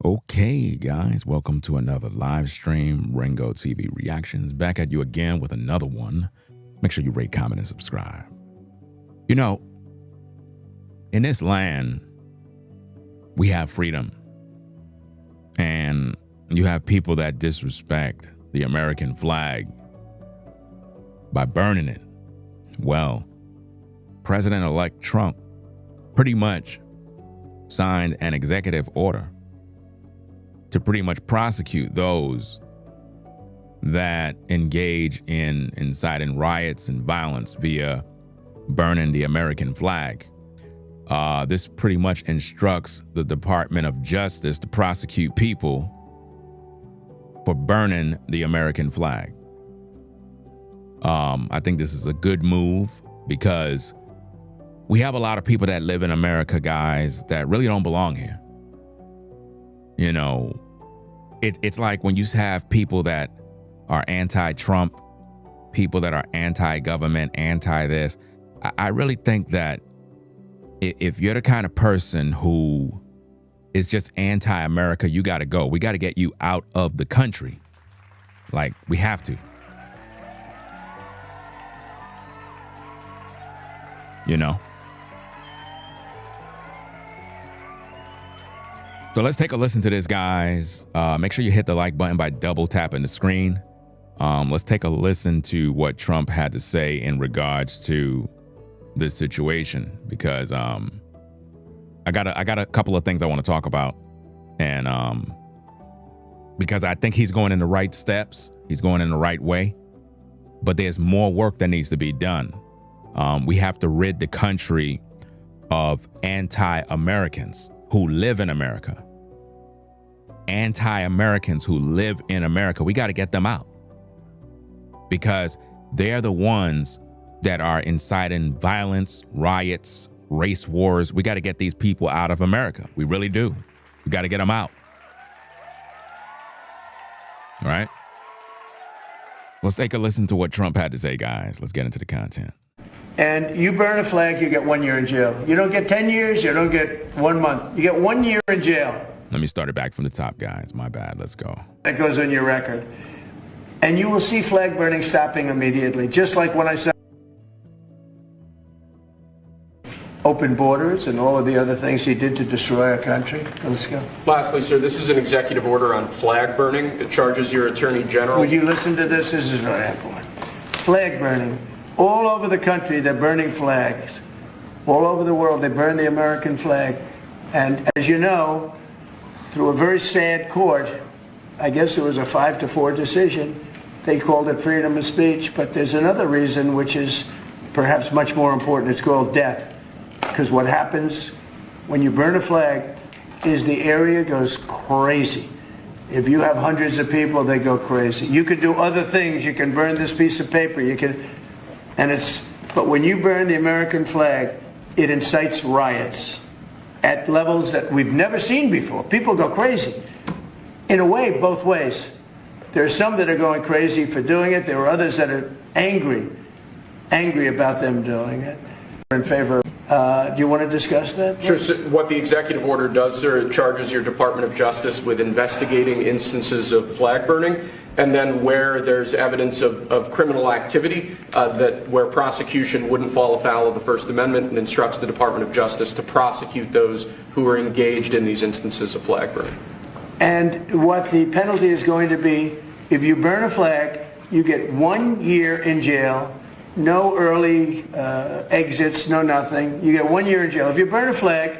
Okay, guys, welcome to another live stream, Ringo TV Reactions. Back at you again with another one. Make sure you rate, comment, and subscribe. You know, in this land, we have freedom. And you have people that disrespect the American flag by burning it. Well, President-elect Trump pretty much signed an executive order to pretty much prosecute those that engage in inciting riots and violence via burning the American flag. This pretty much instructs the Department of Justice to prosecute people for burning the American flag. I think this is a good move because we have a lot of people that live in America, guys, that really don't belong here. You know, it's like when you have people that are anti-Trump, people that are anti-government, anti-this. I really think that if you're the kind of person who is just anti-America, you got to go. We got to get you out of the country. Like, we have to. You know? So let's take a listen to this, guys. Make sure you hit the like button by double tapping the screen. Let's take a listen to what Trump had to say in regards to this situation, because I got a couple of things I want to talk about, and because I think he's going in the right steps, he's going in the right way, but there's more work that needs to be done. We have to rid the country of anti-Americans who live in America. Anti-Americans who live in America. We got to get them out because they're the ones that are inciting violence, riots, race wars. We got to get these people out of America. We really do. We got to get them out. All right. Let's take a listen to what Trump had to say, guys. Let's get into the content. And you burn a flag, you get 1 year in jail. You don't get 10 years, you don't get 1 month. You get 1 year in jail. Let me start it back from the top, guys. My bad. Let's go. That goes on your record. And you will see flag burning stopping immediately, just like when I said open borders and all of the other things he did to destroy our country. Let's go. Lastly, sir, this is an executive order on flag burning. It charges your attorney general. Would you listen to this? This is very important. Flag burning. All over the country, they're burning flags. All over the world, they burn the American flag. And as you know, through a very sad court, I guess it was a 5-4 decision, they called it freedom of speech. But there's another reason, which is perhaps much more important. It's called death. Because what happens when you burn a flag is the area goes crazy. If you have hundreds of people, they go crazy. You can do other things. You can burn this piece of paper. You can... But when you burn the American flag, it incites riots at levels that we've never seen before. People go crazy. In a way, both ways. There are some that are going crazy for doing it. There are others that are angry about them doing it. In favor. Do you want to discuss that? Sure. So what the executive order does, sir, it charges your Department of Justice with investigating instances of flag burning, and then where there's evidence of criminal activity, where prosecution wouldn't fall afoul of the First Amendment, and instructs the Department of Justice to prosecute those who are engaged in these instances of flag burning. And what the penalty is going to be, if you burn a flag, you get 1 year in jail. No early exits, no nothing. You get 1 year in jail. If you burn a flag,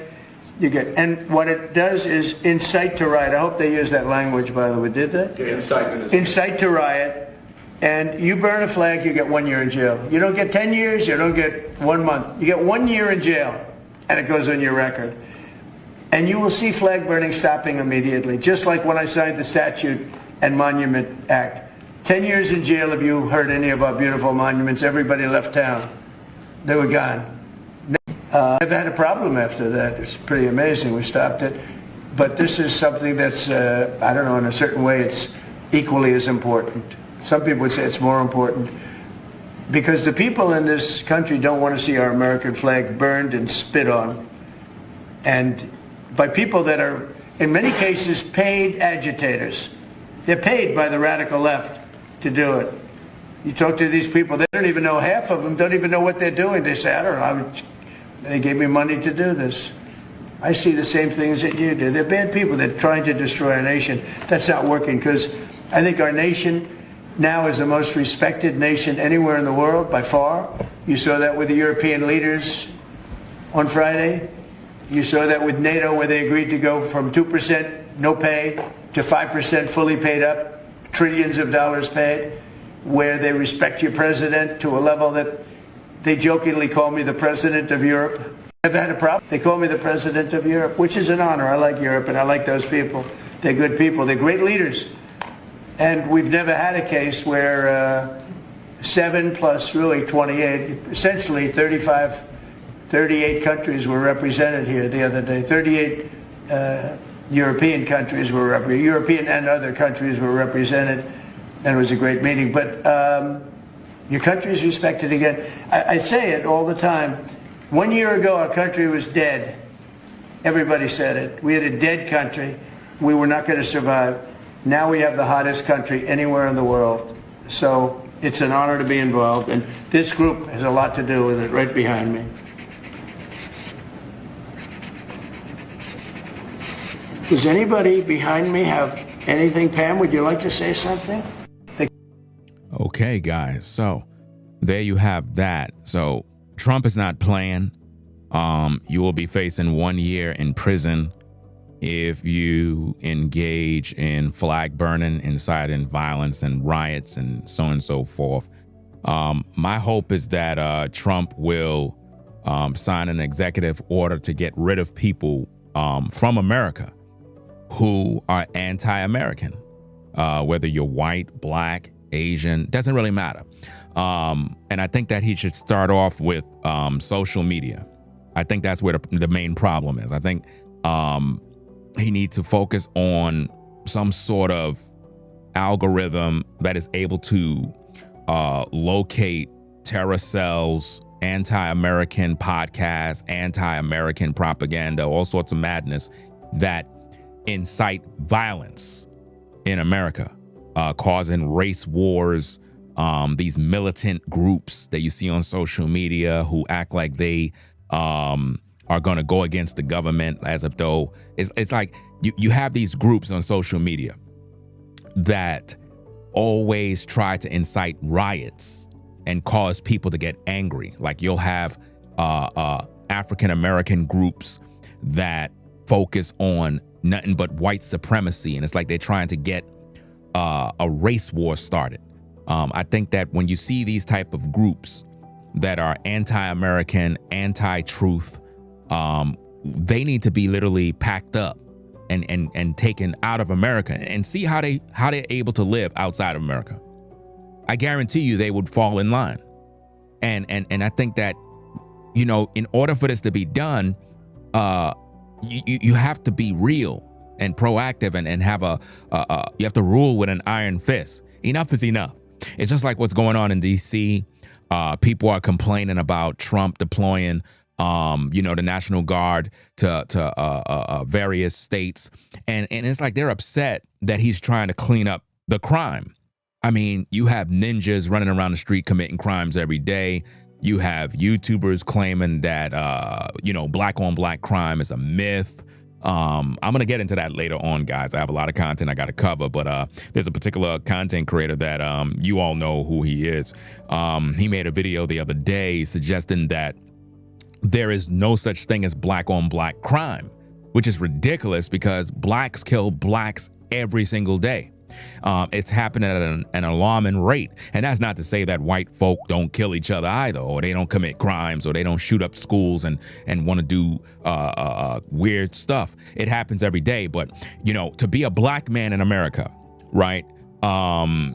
you get, and what it does is incite to riot. I hope they use that language, by the way. Did they? Yeah, incite to riot. And you burn a flag, you get 1 year in jail. You don't get 10 years, you don't get 1 month. You get 1 year in jail, and it goes on your record. And you will see flag burning stopping immediately, just like when I signed the Statute and Monument Act. 10 years in jail if you hurt any of our beautiful monuments. Everybody left town. They were gone. I've had a problem after that. It's pretty amazing. We stopped it. But this is something that's, I don't know, in a certain way, it's equally as important. Some people would say it's more important. Because the people in this country don't want to see our American flag burned and spit on. And by people that are in many cases, paid agitators. They're paid by the radical left to do it. You talk to these people, they don't even know, half of them don't even know what they're doing. They say, I don't know, they gave me money to do this. I see the same things that you do. They're bad people. They're trying to destroy our nation. That's not working, because I think our nation now is the most respected nation anywhere in the world by far. You saw that with the European leaders on Friday. You saw that with NATO, where they agreed to go from 2% no pay to 5% fully paid up, trillions of dollars paid, where they respect your president to a level that they jokingly call me the president of Europe. I've had a problem. They call me the president of Europe, which is an honor. I like Europe, and I like those people. They're good people. They're great leaders. And we've never had a case where 7 plus really 28, essentially 38 countries were represented here the other day. 38 European countries were represented. European and other countries were represented, and it was a great meeting. But your country is respected again. I say it all the time. 1 year ago, our country was dead. Everybody said it. We had a dead country. We were not going to survive. Now we have the hottest country anywhere in the world. So it's an honor to be involved. And this group has a lot to do with it, right behind me. Does anybody behind me have anything? Pam, would you like to say something? Okay, guys. So there you have that. So Trump is not playing. You will be facing 1 year in prison if you engage in flag burning, inciting violence and riots and so on and so forth. My hope is that Trump will sign an executive order to get rid of people from America who are anti-American, whether you're white, black, Asian, doesn't really matter. And I think that he should start off with social media. I think that's where the main problem is. I think he needs to focus on some sort of algorithm that is able to locate terror cells, anti-American podcasts, anti-American propaganda, all sorts of madness that incite violence in America, causing race wars, these militant groups that you see on social media who act like they are going to go against the government, as if though it's like you have these groups on social media that always try to incite riots and cause people to get angry. Like you'll have African American groups that focus on nothing but white supremacy, and it's like they're trying to get a race war started. I think that when you see these type of groups that are anti-American, anti-truth, they need to be literally packed up and taken out of America, and see how they're able to live outside of America. I guarantee you they would fall in line. And I think that, you know, in order for this to be done, you have to be real and proactive and have you have to rule with an iron fist. Enough is enough. It's just like what's going on in DC. People are complaining about Trump deploying, the National Guard to various states. And it's like they're upset that he's trying to clean up the crime. I mean, you have ninjas running around the street committing crimes every day. You have YouTubers claiming that, black on black crime is a myth. I'm going to get into that later on, guys. I have a lot of content I got to cover, but there's a particular content creator that you all know who he is. He made a video the other day suggesting that there is no such thing as black on black crime, which is ridiculous because blacks kill blacks every single day. It's happening at an alarming rate. And that's not to say that white folk don't kill each other either, or they don't commit crimes, or they don't shoot up schools and want to do weird stuff. It happens every day. But, to be a black man in America, right,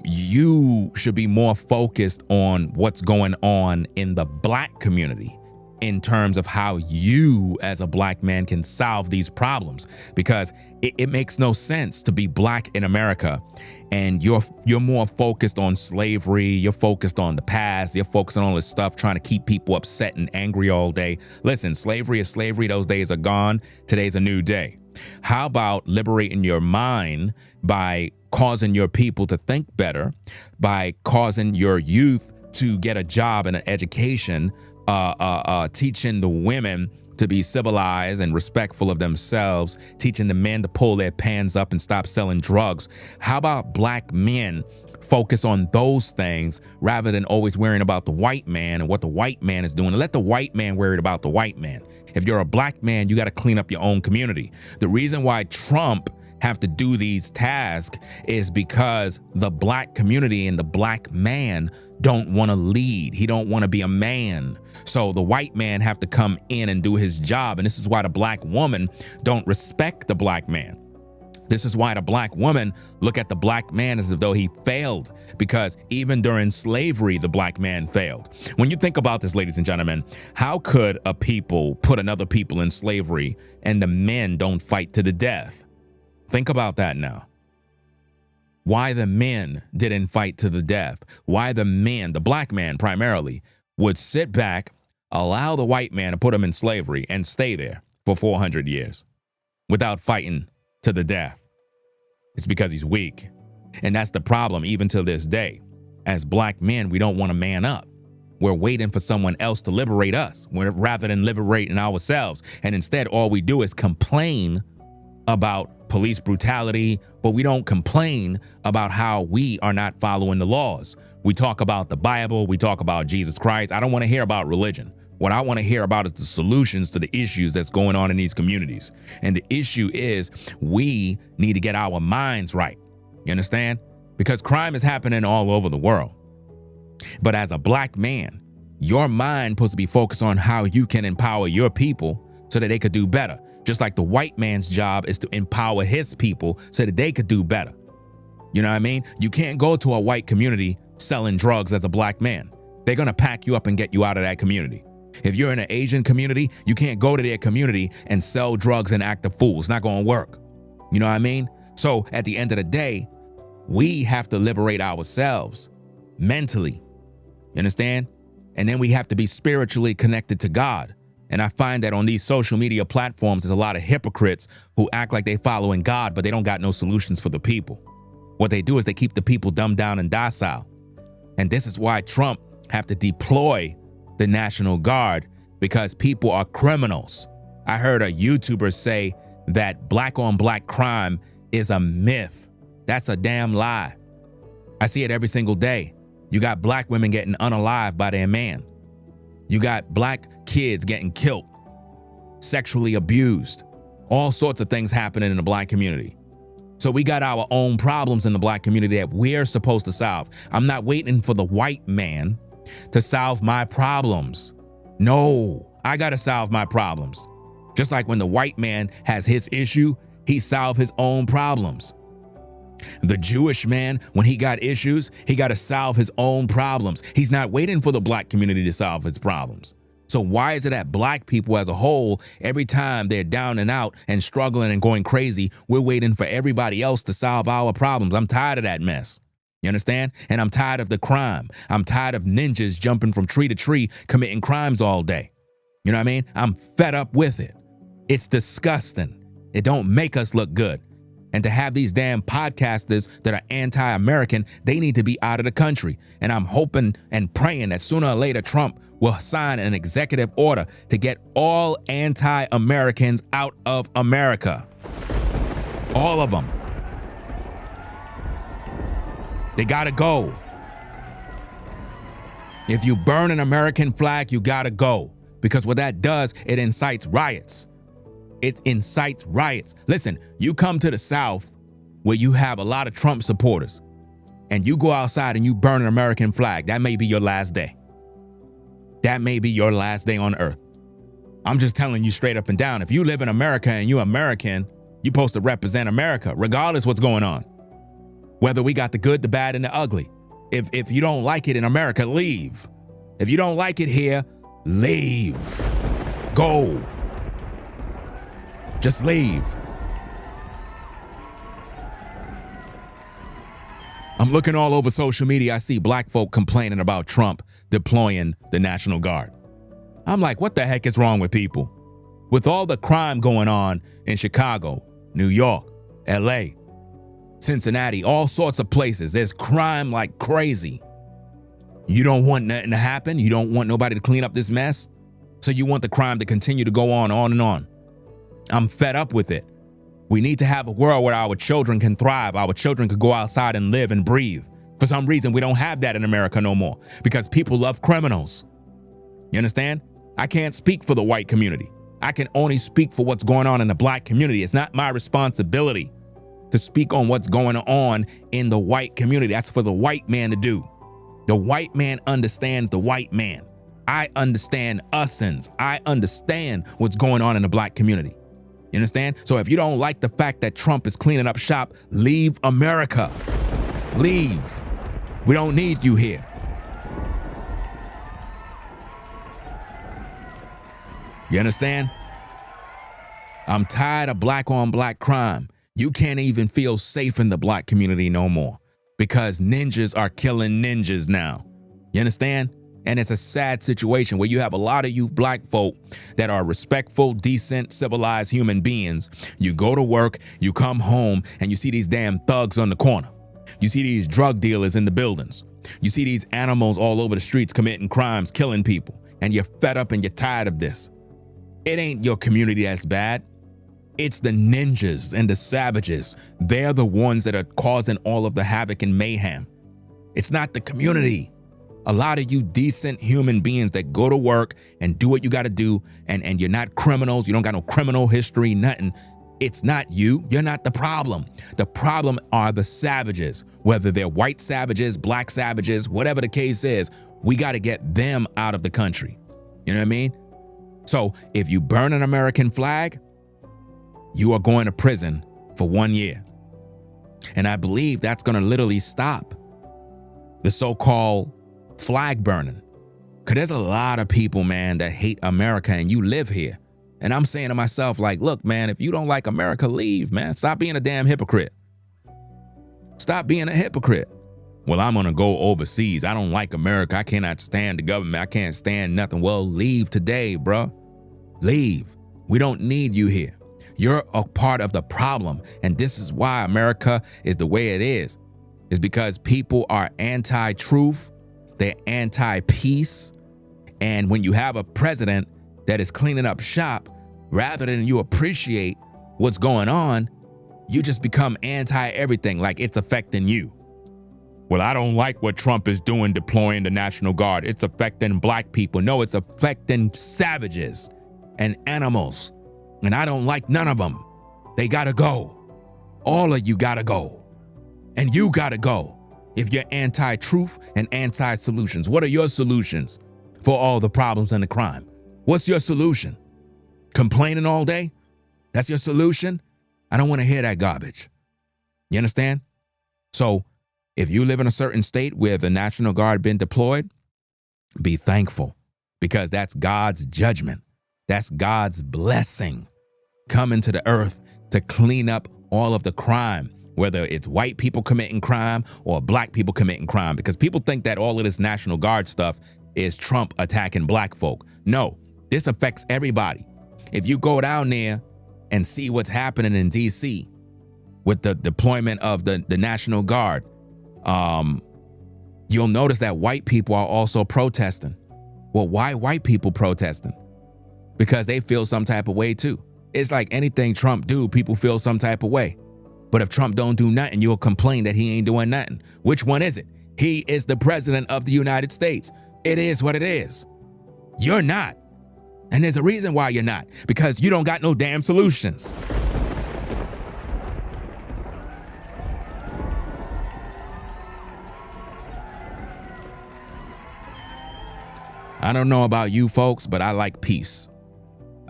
you should be more focused on what's going on in the black community in terms of how you as a black man can solve these problems, because it makes no sense to be black in America and you're more focused on slavery, you're focused on the past, you're focused on all this stuff, trying to keep people upset and angry all day. Listen, slavery is slavery. Those days are gone. Today's a new day. How about liberating your mind by causing your people to think better, by causing your youth to get a job and an education, teaching the women to be civilized and respectful of themselves, teaching the men to pull their pants up and stop selling drugs. How about black men focus on those things rather than always worrying about the white man and what the white man is doing? Let the white man worry about the white man. If you're a black man, you got to clean up your own community. The reason why Trump have to do these tasks is because the black community and the black man don't want to lead. He don't want to be a man. So the white man have to come in and do his job. And this is why the black woman don't respect the black man. This is why the black woman look at the black man as though he failed, because even during slavery, the black man failed. When you think about this, ladies and gentlemen, how could a people put another people in slavery and the men don't fight to the death? Think about that now. Why the men didn't fight to the death? Why the men, the black man primarily, would sit back, allow the white man to put him in slavery and stay there for 400 years without fighting to the death? It's because he's weak. And that's the problem even to this day. As black men, we don't want to man up. We're waiting for someone else to liberate us rather than liberating ourselves. And instead, all we do is complain about police brutality, but we don't complain about how we are not following the laws. We talk about the Bible, we talk about Jesus Christ. I don't want to hear about religion. What I want to hear about is the solutions to the issues that's going on in these communities. And the issue is we need to get our minds right. You understand? Because crime is happening all over the world. But as a black man, your mind supposed to be focused on how you can empower your people so that they could do better. Just like the white man's job is to empower his people so that they could do better. You know what I mean? You can't go to a white community selling drugs as a black man. They're going to pack you up and get you out of that community. If you're in an Asian community, you can't go to their community and sell drugs and act a fool. It's not going to work. You know what I mean? So at the end of the day, we have to liberate ourselves mentally. You understand? And then we have to be spiritually connected to God. And I find that on these social media platforms, there's a lot of hypocrites who act like they following God, but they don't got no solutions for the people. What they do is they keep the people dumbed down and docile. And this is why Trump have to deploy the National Guard, because people are criminals. I heard a YouTuber say that black on black crime is a myth. That's a damn lie. I see it every single day. You got black women getting unalived by their man. You got black kids getting killed, sexually abused, all sorts of things happening in the black community. So we got our own problems in the black community that we're supposed to solve. I'm not waiting for the white man to solve my problems. No, I got to solve my problems. Just like when the white man has his issue, he solved his own problems. The Jewish man, when he got issues, he got to solve his own problems. He's not waiting for the black community to solve his problems. So why is it that black people as a whole, every time they're down and out and struggling and going crazy, we're waiting for everybody else to solve our problems? I'm tired of that mess. You understand? And I'm tired of the crime. I'm tired of ninjas jumping from tree to tree, committing crimes all day. You know what I mean? I'm fed up with it. It's disgusting. It don't make us look good. And to have these damn podcasters that are anti-American, they need to be out of the country. And I'm hoping and praying that sooner or later Trump will sign an executive order to get all anti-Americans out of America. All of them. They gotta go. If you burn an American flag, you gotta go. Because what that does, it incites riots. It incites riots. Listen, you come to the South where you have a lot of Trump supporters and you go outside and you burn an American flag. That may be your last day. That may be your last day on earth. I'm just telling you straight up and down. If you live in America and you're American, you're supposed to represent America, regardless what's going on. Whether we got the good, the bad, and the ugly. If you don't like it in America, leave. If you don't like it here, leave. Go. Just leave. I'm looking all over social media. I see black folk complaining about Trump deploying the National Guard. I'm like, what the heck is wrong with people? With all the crime going on in Chicago, New York, LA, Cincinnati, all sorts of places, there's crime like crazy. You don't want nothing to happen. You don't want nobody to clean up this mess. So you want the crime to continue to go on and on. I'm fed up with it. We need to have a world where our children can thrive. Our children could go outside and live and breathe. For some reason, we don't have that in America no more because people love criminals. You understand? I can't speak for the white community. I can only speak for what's going on in the black community. It's not my responsibility to speak on what's going on in the white community. That's for the white man to do. The white man understands the white man. I understand usins. I understand what's going on in the black community. You understand? So if you don't like the fact that Trump is cleaning up shop, leave America. Leave. We don't need you here. You understand? I'm tired of black on black crime. You can't even feel safe in the black community no more because ninjas are killing ninjas now. You understand? And it's a sad situation where you have a lot of you black folk that are respectful, decent, civilized human beings. You go to work, you come home, and you see these damn thugs on the corner. You see these drug dealers in the buildings. You see these animals all over the streets committing crimes, killing people, and you're fed up and you're tired of this. It ain't your community that's bad. It's the ninjas and the savages. They're the ones that are causing all of the havoc and mayhem. It's not the community. A lot of you decent human beings that go to work and do what you got to do, and you're not criminals. You don't got no criminal history, nothing. It's not you. You're not the problem. The problem are the savages, whether they're white savages, black savages, whatever the case is. We got to get them out of the country. You know what I mean? So if you burn an American flag, you are going to prison for 1 year. And I believe that's going to literally stop the so-called flag burning. Because there's a lot of people, man, that hate America and you live here. And I'm saying to myself, like, look, man, if you don't like America, leave, man. Stop being a damn hypocrite. Stop being a hypocrite. Well, I'm going to go overseas. I don't like America. I cannot stand the government. I can't stand nothing. Well, leave today, bro. Leave. We don't need you here. You're a part of the problem. And this is why America is the way it is. It's because people are anti-truth. They're anti-peace. And when you have a president that is cleaning up shop, rather than you appreciate what's going on, you just become anti-everything, like it's affecting you. Well, I don't like what Trump is doing, deploying the National Guard. It's affecting black people. No, it's affecting savages and animals. And I don't like none of them. They gotta go. All of you gotta go. And you gotta go. If you're anti-truth and anti-solutions, what are your solutions for all the problems and the crime? What's your solution? Complaining all day? That's your solution? I don't want to hear that garbage. You understand? So if you live in a certain state where the National Guard been deployed, be thankful because that's God's judgment. That's God's blessing coming to the earth to clean up all of the crime, whether it's white people committing crime or black people committing crime, because people think that all of this National Guard stuff is Trump attacking black folk. No, this affects everybody. If you go down there and see what's happening in DC with the deployment of the National Guard, you'll notice that white people are also protesting. Well, why white people protesting? Because they feel some type of way too. It's like anything Trump do, people feel some type of way. But if Trump don't do nothing, you'll complain that he ain't doing nothing. Which one is it? He is the president of the United States. It is what it is. You're not. And there's a reason why you're not. Because you don't got no damn solutions. I don't know about you folks, but I like peace.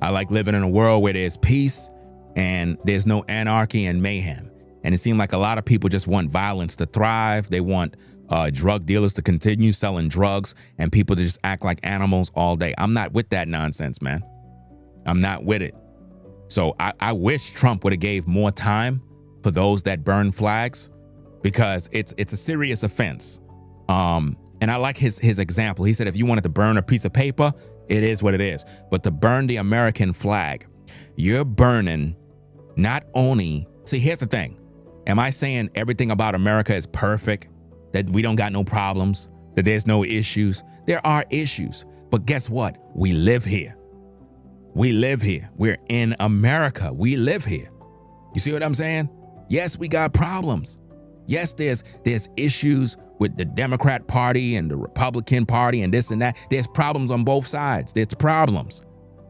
I like living in a world where there's peace and there's no anarchy and mayhem. And it seems like a lot of people just want violence to thrive. They want drug dealers to continue selling drugs and people to just act like animals all day. I'm not with that nonsense, man. I'm not with it. So I wish Trump would have gave more time for those that burn flags, because it's a serious offense. And I like his example. He said, if you wanted to burn a piece of paper, it is what it is. But to burn the American flag, you're burning not only, see, here's the thing. Am I saying everything about America is perfect? That we don't got no problems? That there's no issues? There are issues. But guess what? We live here. We live here. We're in America. We live here. You see what I'm saying? Yes, we got problems. Yes, there's issues with the Democrat Party and the Republican Party and this and that. There's problems on both sides. There's problems.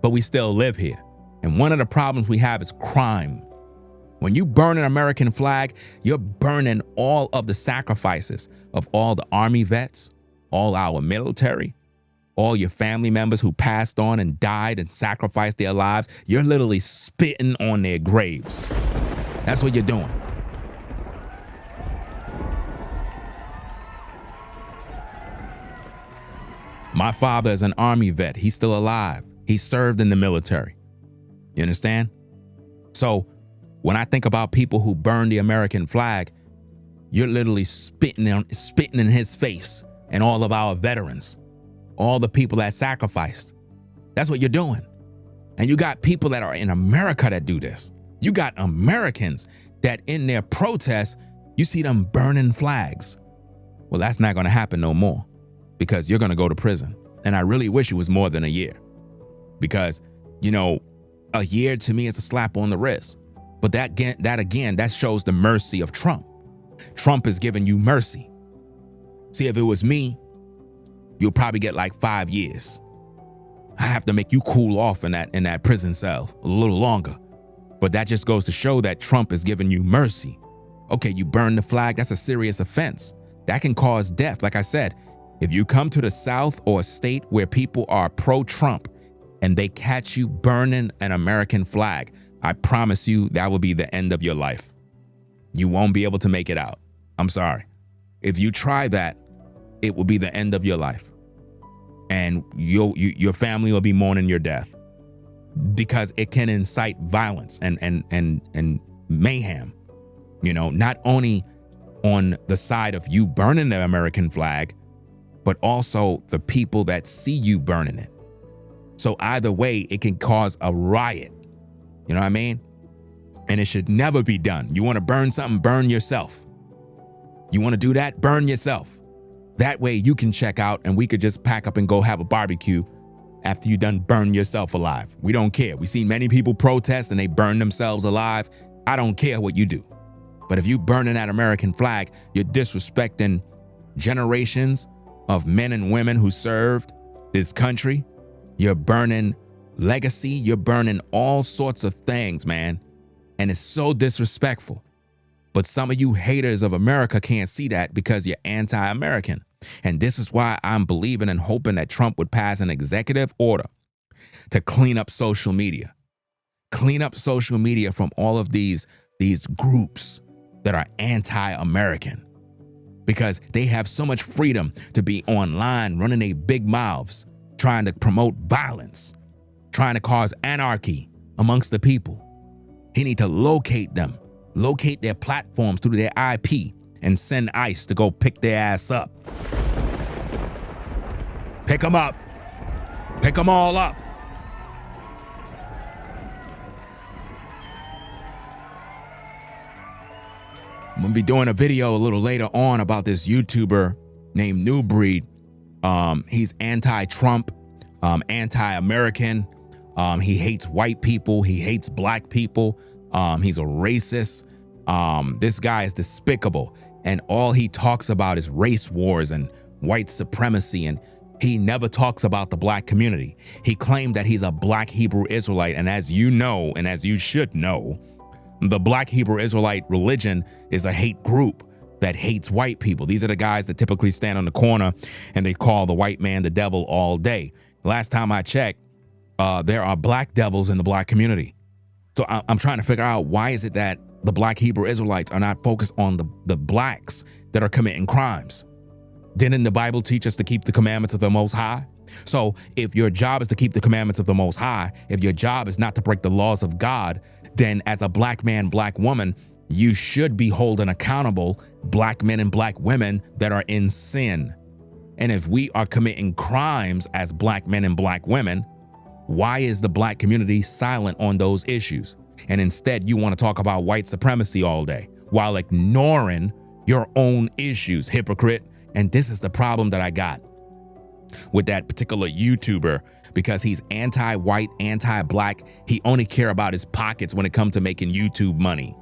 But we still live here. And one of the problems we have is crime. When you burn an American flag, you're burning all of the sacrifices of all the Army vets, all our military, all your family members who passed on and died and sacrificed their lives. You're literally spitting on their graves. That's what you're doing. My father is an Army vet. He's still alive. He served in the military. You understand? So when I think about people who burn the American flag, you're literally spitting in his face and all of our veterans, all the people that sacrificed. That's what you're doing. And you got people that are in America that do this. You got Americans that in their protests, you see them burning flags. Well, that's not going to happen no more because you're going to go to prison. And I really wish it was more than a year because, you know, a year to me is a slap on the wrist. But that shows the mercy of Trump. Trump is giving you mercy. See, if it was me, you'll probably get like 5 years. I have to make you cool off in that prison cell a little longer. But that just goes to show that Trump is giving you mercy. Okay, you burn the flag, that's a serious offense. That can cause death. Like I said, if you come to the South or a state where people are pro-Trump and they catch you burning an American flag, I promise you that will be the end of your life. You won't be able to make it out. I'm sorry. If you try that, it will be the end of your life. And your family will be mourning your death because it can incite violence and mayhem. You know, not only on the side of you burning the American flag, but also the people that see you burning it. So either way, it can cause a riot. You know what I mean? And it should never be done. You want to burn something, burn yourself. You want to do that, burn yourself. That way you can check out and we could just pack up and go have a barbecue after you done burn yourself alive. We don't care. We see many people protest and they burn themselves alive. I don't care what you do. But if you burning that American flag, you're disrespecting generations of men and women who served this country. You're burning legacy. You're burning all sorts of things, man. And it's so disrespectful. But some of you haters of America can't see that because you're anti-American. And this is why I'm believing and hoping that Trump would pass an executive order to clean up social media. Clean up social media from all of these groups that are anti-American. Because they have so much freedom to be online running their big mouths, trying to promote violence, trying to cause anarchy amongst the people. He need to locate them, locate their platforms through their IP, and send ICE to go pick their ass up. Pick them up. Pick them all up. I'm gonna be doing a video a little later on about this YouTuber named New Breed. He's anti-Trump, anti-American. He hates white people. He hates black people. He's a racist. This guy is despicable. And all he talks about is race wars and white supremacy. And he never talks about the black community. He claimed that he's a black Hebrew Israelite. And as you know, and as you should know, the black Hebrew Israelite religion is a hate group that hates white people. These are the guys that typically stand on the corner and they call the white man the devil all day. Last time I checked, there are black devils in the black community. So I'm trying to figure out, why is it that the black Hebrew Israelites are not focused on the blacks that are committing crimes? Didn't the Bible teach us to keep the commandments of the Most High? So if your job is to keep the commandments of the Most High, if your job is not to break the laws of God, then as a black man, black woman, you should be holding accountable black men and black women that are in sin. And if we are committing crimes as black men and black women, why is the black community silent on those issues? And instead, you want to talk about white supremacy all day while ignoring your own issues, hypocrite. And this is the problem that I got with that particular YouTuber, because he's anti-white, anti-black. He only care about his pockets when it comes to making YouTube money.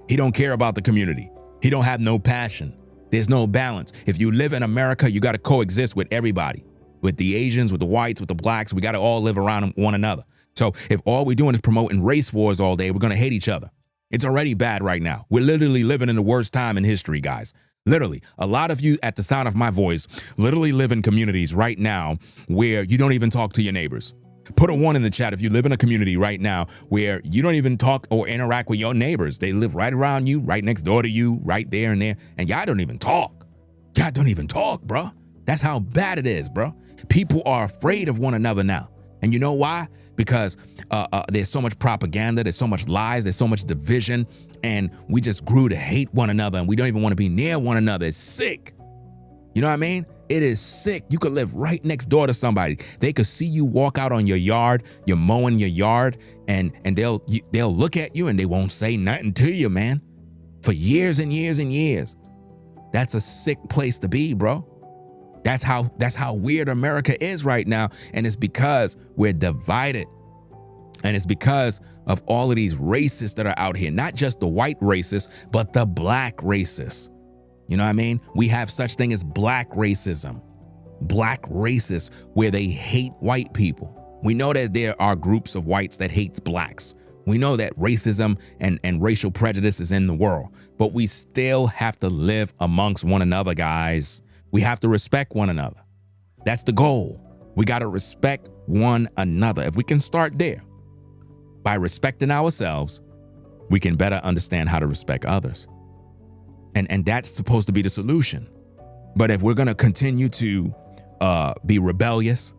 He don't care about the community. He don't have no passion. There's no balance. If you live in America, you got to coexist with everybody, with the Asians, with the whites, with the blacks. We got to all live around one another. So if all we're doing is promoting race wars all day, we're going to hate each other. It's already bad right now. We're literally living in the worst time in history, guys. Literally, a lot of you at the sound of my voice literally live in communities right now where you don't even talk to your neighbors. Put a 1 in the chat if you live in a community right now where you don't even talk or interact with your neighbors. They live right around you, right next door to you, right there and there, and y'all don't even talk. Y'all don't even talk, bro. That's how bad it is, bro. People are afraid of one another now. And you know why? Because there's so much propaganda, there's so much lies, there's so much division, and we just grew to hate one another, and we don't even want to be near one another. It's sick. You know what I mean? It is sick. You could live right next door to somebody. They could see you walk out on your yard, you're mowing your yard, and they'll look at you and they won't say nothing to you, man, for years and years and years. That's a sick place to be, bro. That's how weird America is right now. And it's because we're divided. And it's because of all of these racists that are out here, not just the white racists, but the black racists. You know what I mean? We have such thing as black racism, black racists, where they hate white people. We know that there are groups of whites that hates blacks. We know that racism and racial prejudice is in the world, but we still have to live amongst one another, guys. We have to respect one another. That's the goal. We got to respect one another. If we can start there, by respecting ourselves, we can better understand how to respect others. And that's supposed to be the solution. But if we're going to continue to be rebellious,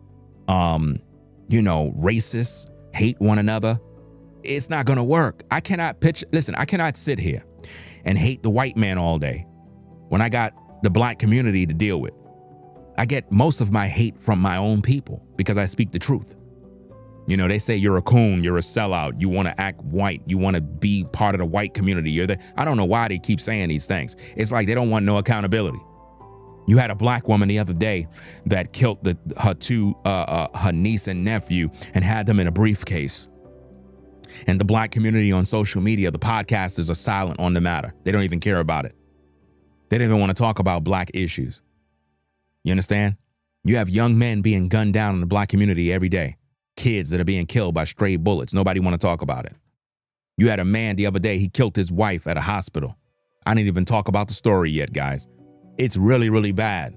racist, hate one another, it's not going to work. I cannot sit here and hate the white man all day when I got the black community to deal with. I get most of my hate from my own people because I speak the truth. You know, they say you're a coon, you're a sellout, you want to act white, you want to be part of the white community. I don't know why they keep saying these things. It's like they don't want no accountability. You had a black woman the other day that killed her niece and nephew and had them in a briefcase. And the black community on social media, the podcasters, are silent on the matter. They don't even care about it. They don't even want to talk about black issues. You understand? You have young men being gunned down in the black community every day. Kids that are being killed by stray bullets. Nobody want to talk about it. You had a man the other day, he killed his wife at a hospital. I didn't even talk about the story yet, guys. It's really, really bad.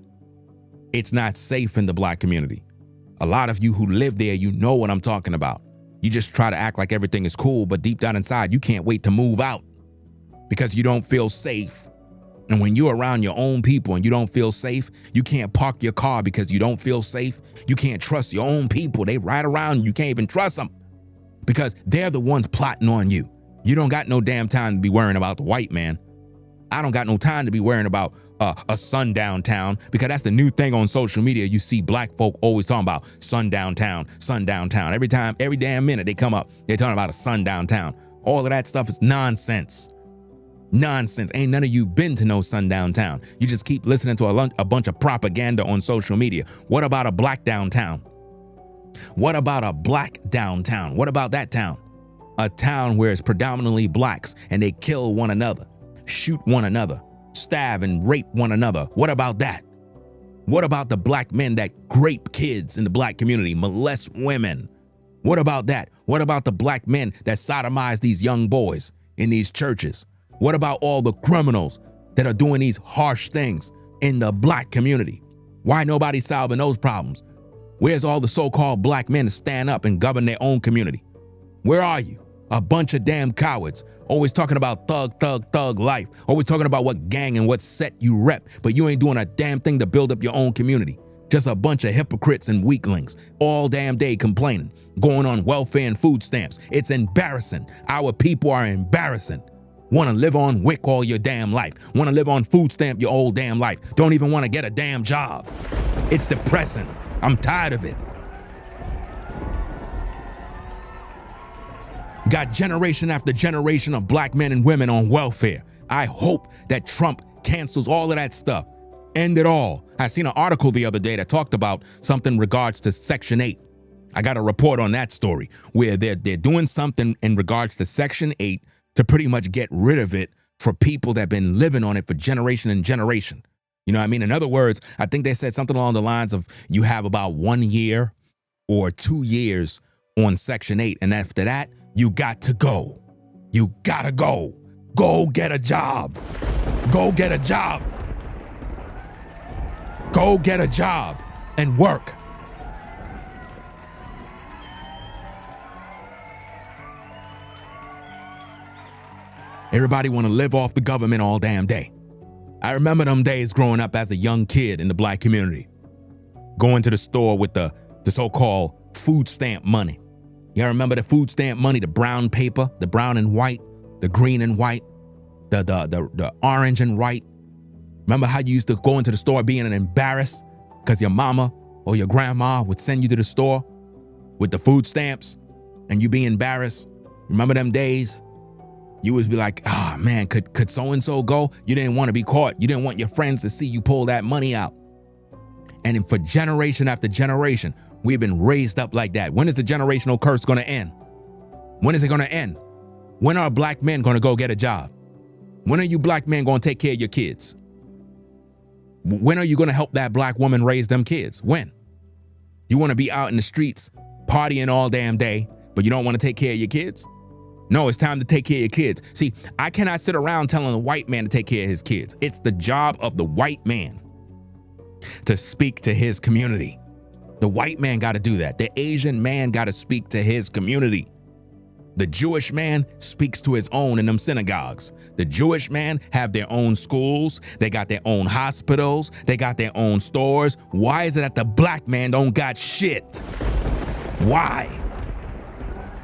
It's not safe in the black community. A lot of you who live there, you know what I'm talking about. You just try to act like everything is cool, but deep down inside, you can't wait to move out because you don't feel safe. And when you're around your own people and you don't feel safe, you can't park your car because you don't feel safe. You can't trust your own people. They ride around and you can't even trust them because they're the ones plotting on you. You don't got no damn time to be worrying about the white man. I don't got no time to be worrying about a sundown town because that's the new thing on social media. You see black folk always talking about sundown town, sundown town. Every time, every damn minute they come up, they're talking about a sundown town. All of that stuff is nonsense. Nonsense. Ain't none of you been to no sundown town. You just keep listening to a bunch of propaganda on social media. What about a black downtown? What about a black downtown? What about that town? A town where it's predominantly blacks and they kill one another, shoot one another, stab and rape one another. What about that? What about the black men that rape kids in the black community, molest women? What about that? What about the black men that sodomize these young boys in these churches? What about all the criminals that are doing these harsh things in the black community? Why nobody solving those problems? Where's all the so-called black men to stand up and govern their own community? Where are you? A bunch of damn cowards, always talking about thug life, always talking about what gang and what set you rep, but you ain't doing a damn thing to build up your own community. Just a bunch of hypocrites and weaklings, all damn day complaining, going on welfare and food stamps. It's embarrassing. Our people are embarrassing. Want to live on WIC all your damn life. Want to live on food stamp your whole damn life. Don't even want to get a damn job. It's depressing. I'm tired of it. Got generation after generation of black men and women on welfare. I hope that Trump cancels all of that stuff. End it all. I seen an article the other day that talked about something in regards to Section 8. I got a report on that story where they're doing something in regards to Section 8 to pretty much get rid of it for people that have been living on it for generation and generation. You know what I mean? In other words, I think they said something along the lines of you have about 1 year or 2 years on Section 8. And after that, you got to go. You gotta go. Go get a job. Go get a job. Go get a job and work. Everybody want to live off the government all damn day. I remember them days growing up as a young kid in the black community, going to the store with the so-called food stamp money. Y'all remember the food stamp money, the brown paper, the brown and white, the green and white, the orange and white. Remember how you used to go into the store being embarrassed because your mama or your grandma would send you to the store with the food stamps and you be embarrassed? Remember them days? You would be like, ah, man, could so-and-so go? You didn't want to be caught. You didn't want your friends to see you pull that money out. And for generation after generation, we've been raised up like that. When is the generational curse going to end? When is it going to end? When are black men going to go get a job? When are you black men going to take care of your kids? When are you going to help that black woman raise them kids? When? You want to be out in the streets partying all damn day, but you don't want to take care of your kids? No, it's time to take care of your kids. See, I cannot sit around telling a white man to take care of his kids. It's the job of the white man to speak to his community. The white man got to do that. The Asian man got to speak to his community. The Jewish man speaks to his own in them synagogues. The Jewish man have their own schools. They got their own hospitals. They got their own stores. Why is it that the black man don't got shit? Why?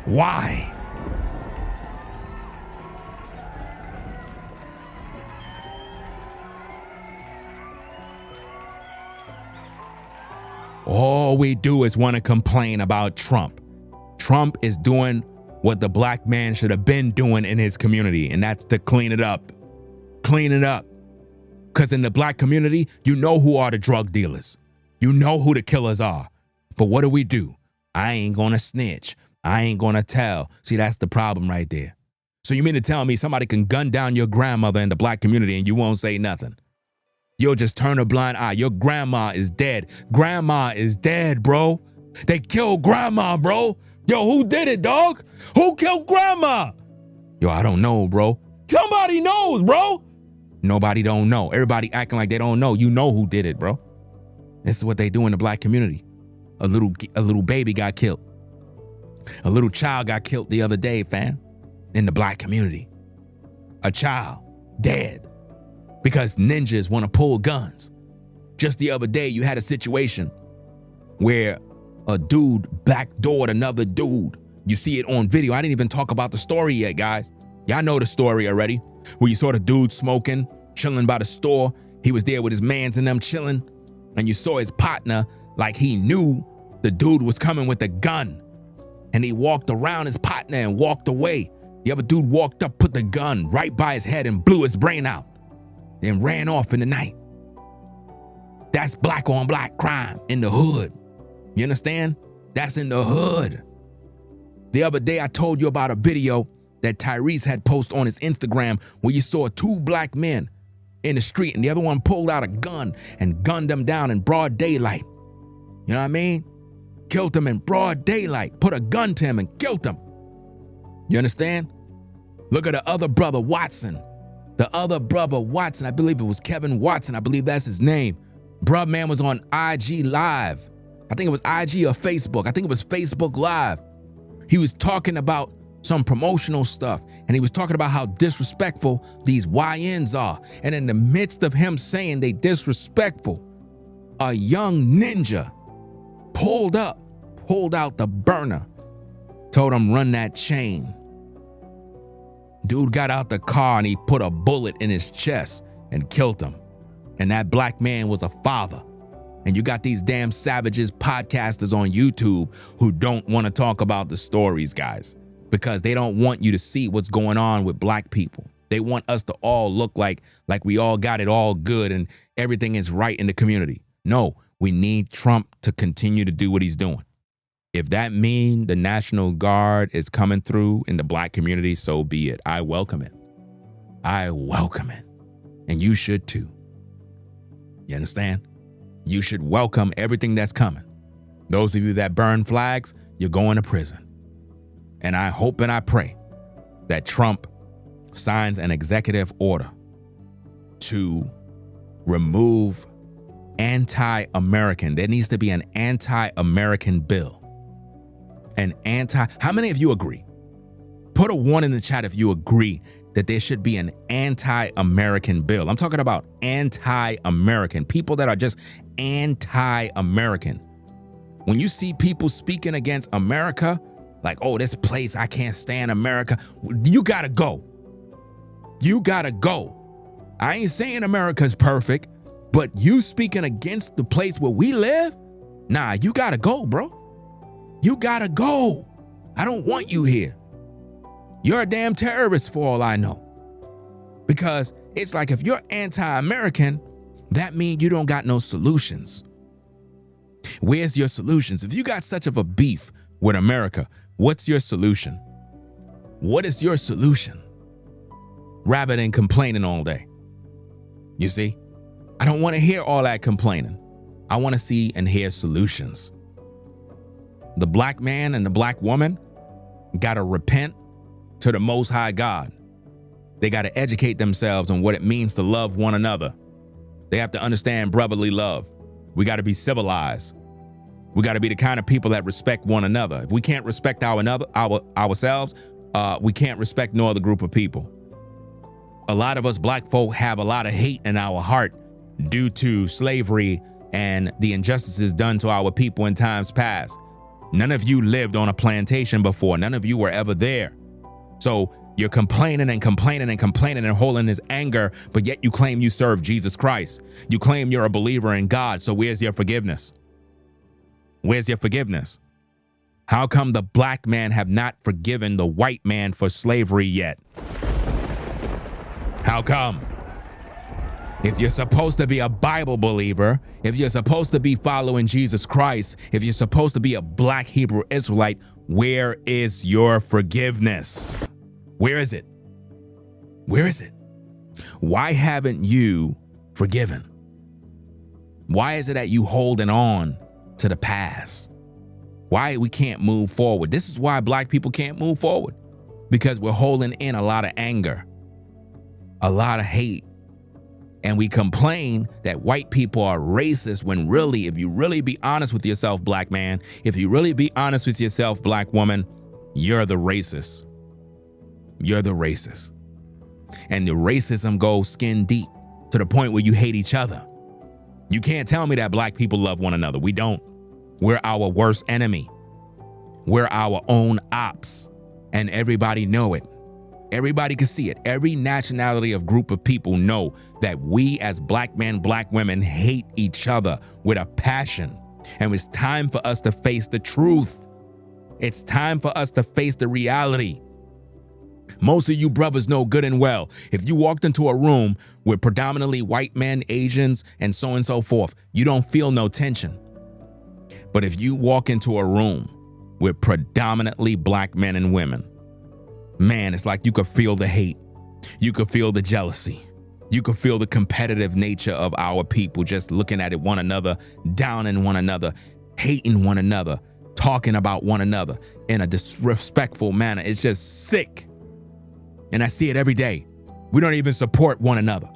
Why? All we do is want to complain about Trump. Trump is doing what the black man should have been doing in his community, and that's to clean it up. Clean it up. Because in the black community, you know who are the drug dealers. You know who the killers are. But what do? I ain't gonna snitch. I ain't gonna tell. See, that's the problem right there. So you mean to tell me somebody can gun down your grandmother in the black community and you won't say nothing? You'll just turn a blind eye. Your grandma is dead. Grandma is dead, bro. They killed grandma, bro. Yo, who did it, dog? Who killed grandma? Yo, I don't know, bro. Somebody knows, bro. Nobody don't know. Everybody acting like they don't know. You know who did it, bro. This is what they do in the black community. A little baby got killed. A little child got killed the other day, fam, in the black community. A child dead because ninjas want to pull guns. Just the other day, you had a situation where a dude backdoored another dude. You see it on video. I didn't even talk about the story yet, guys. Y'all know the story already. Where you saw the dude smoking, chilling by the store. He was there with his mans and them chilling. And you saw his partner like he knew the dude was coming with a gun. And he walked around his partner and walked away. The other dude walked up, put the gun right by his head and blew his brain out. Then ran off in the night. That's black on black crime in the hood. You understand? That's in the hood. The other day I told you about a video that Tyrese had posted on his Instagram where you saw two black men in the street and the other one pulled out a gun and gunned them down in broad daylight. You know what I mean? Killed him in broad daylight, put a gun to him and killed him. You understand? Look at the other brother, Watson. The other brother, Watson, I believe it was Kevin Watson. I believe that's his name. Bruh man was on IG Live. I think it was IG or Facebook. I think it was Facebook Live. He was talking about some promotional stuff, and he was talking about how disrespectful these YNs are. And in the midst of him saying they disrespectful, a young ninja pulled out the burner, told him run that chain. Dude got out the car and he put a bullet in his chest and killed him. And that black man was a father. And you got these damn savages, podcasters on YouTube who don't want to talk about the stories, guys, because they don't want you to see what's going on with black people. They want us to all look like we all got it all good and everything is right in the community. No, we need Trump to continue to do what he's doing. If that means the National Guard is coming through in the black community, so be it. I welcome it. I welcome it. And you should too. You understand? You should welcome everything that's coming. Those of you that burn flags, you're going to prison. And I hope and I pray that Trump signs an executive order to remove anti-American. There needs to be an anti-American bill. How many of you agree? Put a 1 in the chat if you agree that there should be an anti-American bill. I'm talking about anti-American, people that are just anti-American. When you see people speaking against America, like, oh, this place, I can't stand America, you gotta go. You gotta go. I ain't saying America's perfect, but you speaking against the place where we live? Nah, you gotta go, bro. You gotta go. I don't want you here. You're a damn terrorist for all I know. Because it's like if you're anti-American, that means you don't got no solutions. Where's your solutions? If you got such of a beef with America, what's your solution? What is your solution? Rather than complaining all day. You see? I don't want to hear all that complaining. I want to see and hear solutions. The black man and the black woman got to repent to the Most High God. They got to educate themselves on what it means to love one another. They have to understand brotherly love. We got to be civilized. We got to be the kind of people that respect one another. If we can't respect ourselves, we can't respect no other group of people. A lot of us black folk have a lot of hate in our heart due to slavery and the injustices done to our people in times past. None of you lived on a plantation before. None of you were ever there. So you're complaining and complaining and complaining and holding this anger, but yet you claim you serve Jesus Christ. You claim you're a believer in God. So where's your forgiveness? Where's your forgiveness? How come the black man have not forgiven the white man for slavery yet? How come? If you're supposed to be a Bible believer, if you're supposed to be following Jesus Christ, if you're supposed to be a black Hebrew Israelite, where is your forgiveness? Where is it? Where is it? Why haven't you forgiven? Why is it that you holding on to the past? Why we can't move forward? This is why black people can't move forward, because we're holding in a lot of anger, a lot of hate. And we complain that white people are racist when really, if you really be honest with yourself, black man, if you really be honest with yourself, black woman, you're the racist. You're the racist. And the racism goes skin deep to the point where you hate each other. You can't tell me that black people love one another. We don't. We're our worst enemy. We're our own ops. And everybody know it. Everybody can see it. Every nationality of group of people know that we as black men, black women hate each other with a passion. And it's time for us to face the truth. It's time for us to face the reality. Most of you brothers know good and well, if you walked into a room with predominantly white men, Asians, and so forth, you don't feel no tension. But if you walk into a room with predominantly black men and women, man, it's like you could feel the hate. You could feel the jealousy. You could feel the competitive nature of our people just looking at one another, downing one another, hating one another, talking about one another in a disrespectful manner. It's just sick. And I see it every day. We don't even support one another.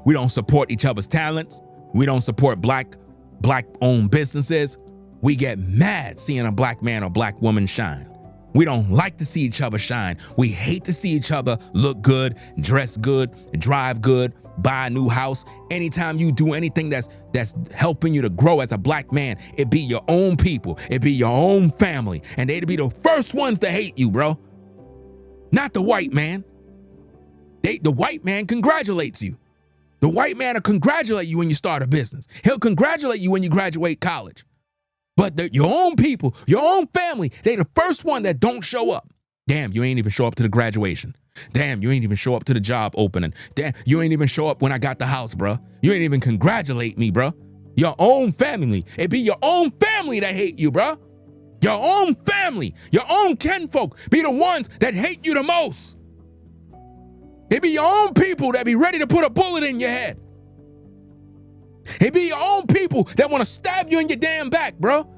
We don't support each other's talents. We don't support black-owned businesses. We get mad seeing a black man or black woman shine. We don't like to see each other shine. We hate to see each other look good, dress good, drive good, buy a new house. Anytime you do anything that's helping you to grow as a black man, it be your own people, it be your own family, and they'd be the first ones to hate you, bro. Not the white man. The white man congratulates you. The white man will congratulate you when you start a business. He'll congratulate you when you graduate college. But your own people, your own family, they the first one that don't show up. Damn, you ain't even show up to the graduation. Damn, you ain't even show up to the job opening. Damn, you ain't even show up when I got the house, bruh. You ain't even congratulate me, bruh. Your own family. It be your own family that hate you, bruh. Your own family, your own kinfolk be the ones that hate you the most. It be your own people that be ready to put a bullet in your head. It be your own people that want to stab you in your damn back, bro.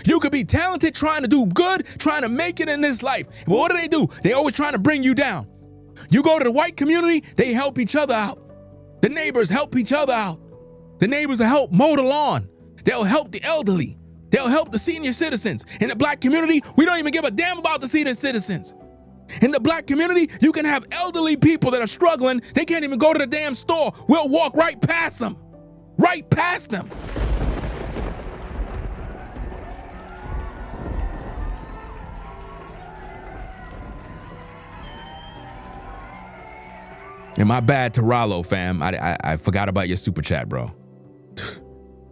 You could be talented, trying to do good, trying to make it in this life. But what do? They always trying to bring you down. You go to the white community, they help each other out. The neighbors help each other out. The neighbors will help mow the lawn. They'll help the elderly. They'll help the senior citizens. In the black community, we don't even give a damn about the senior citizens. In the black community, you can have elderly people that are struggling. They can't even go to the damn store. We'll walk right past them. Right past them. And my bad to Rollo, fam. I forgot about your super chat, bro.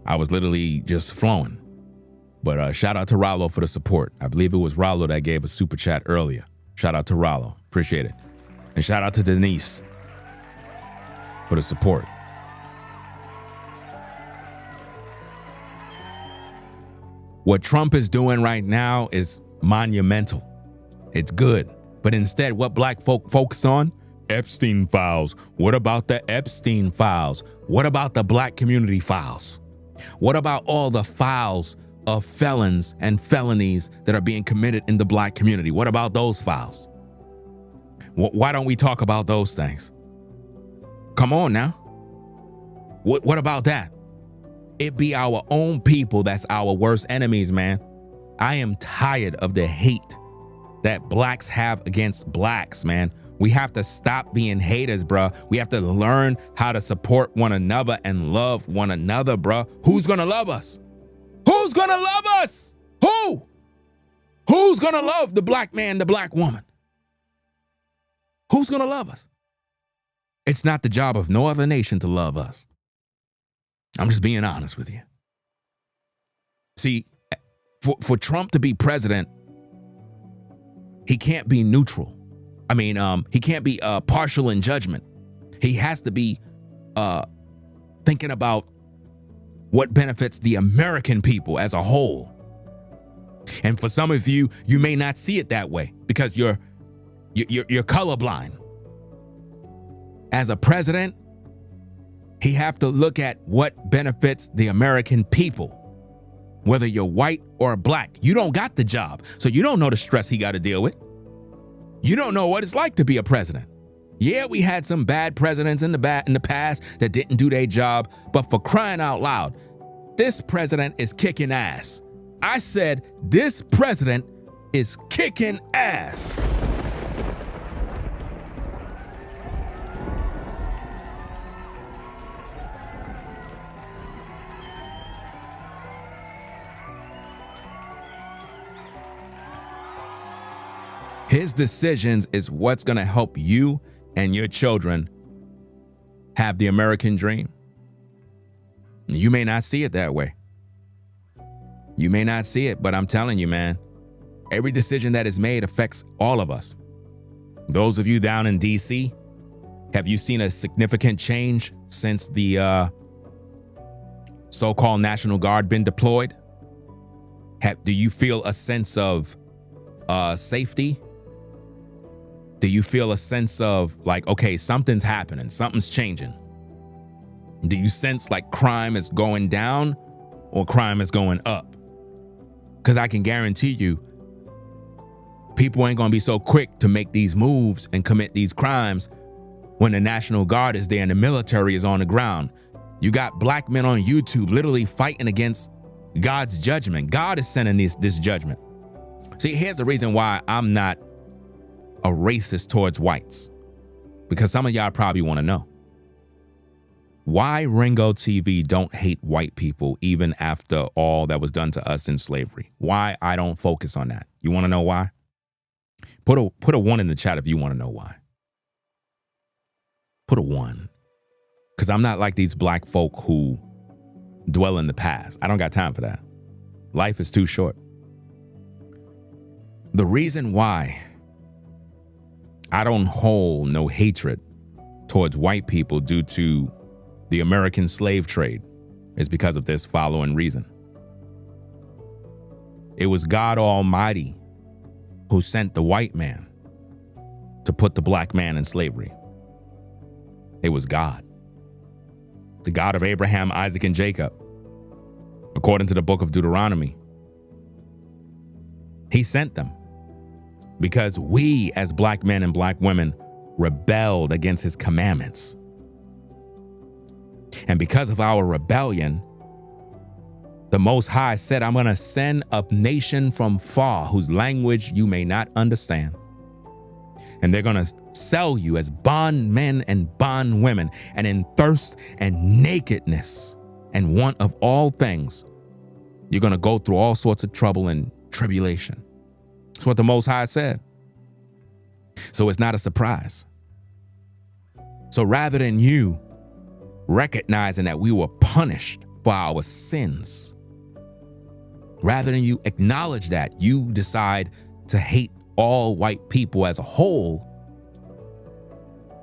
I was literally just flowing. But shout out to Rollo for the support. I believe it was Rollo that gave a super chat earlier. Shout out to Rollo. Appreciate it. And shout out to Denise for the support. What Trump is doing right now is monumental. It's good. But instead, what black folk focus on? Epstein files. What about the Epstein files? What about the black community files? What about all the files of felons and felonies that are being committed in the black community? What about those files? Why don't we talk about those things? Come on now. What about that? It be our own people that's our worst enemies, man. I am tired of the hate that blacks have against blacks, man. We have to stop being haters, bruh. We have to learn how to support one another and love one another, bruh. Who's gonna love us? Who's gonna love us? Who? Who's gonna love the black man, the black woman? Who's gonna love us? It's not the job of no other nation to love us. I'm just being honest with you. See, for Trump to be president, he can't be neutral. I mean, he can't be partial in judgment. He has to be thinking about what benefits the American people as a whole. And for some of you, you may not see it that way because you're colorblind. As a president, he have to look at what benefits the American people. Whether you're white or black, you don't got the job, so you don't know the stress he got to deal with. You don't know what it's like to be a president. Yeah, we had some bad presidents in the past that didn't do their job, but for crying out loud, this president is kicking ass. I said this president is kicking ass. His decisions is what's going to help you and your children have the American dream. You may not see it that way. You may not see it, but I'm telling you, man, every decision that is made affects all of us. Those of you down in DC, have you seen a significant change since the so-called National Guard been deployed? Do you feel a sense of safety? Do you feel a sense of like, okay, something's happening, something's changing? Do you sense like crime is going down or crime is going up? Because I can guarantee you, people ain't gonna be so quick to make these moves and commit these crimes when the National Guard is there and the military is on the ground. You got black men on YouTube literally fighting against God's judgment. God is sending this judgment. See, here's the reason why I'm not a racist towards whites, because some of y'all probably want to know why Ringo TV don't hate white people even after all that was done to us in slavery. Why I don't focus on that. You want to know why? Put a 1 in the chat if you want to know why. Put a 1. Because I'm not like these black folk who dwell in the past. I don't got time for that. Life is too short. The reason why I don't hold no hatred towards white people due to the American slave trade is because of this following reason. It was God Almighty who sent the white man to put the black man in slavery. It was God. The God of Abraham, Isaac, and Jacob. According to the book of Deuteronomy, he sent them because we as black men and black women rebelled against his commandments. And because of our rebellion, the Most High said, I'm going to send a nation from far whose language you may not understand. And they're going to sell you as bondmen and bondwomen, and in thirst and nakedness and want of all things, you're going to go through all sorts of trouble and tribulation. That's what the Most High said. So it's not a surprise. So rather than you recognizing that we were punished for our sins, rather than you acknowledge that, you decide to hate all white people as a whole,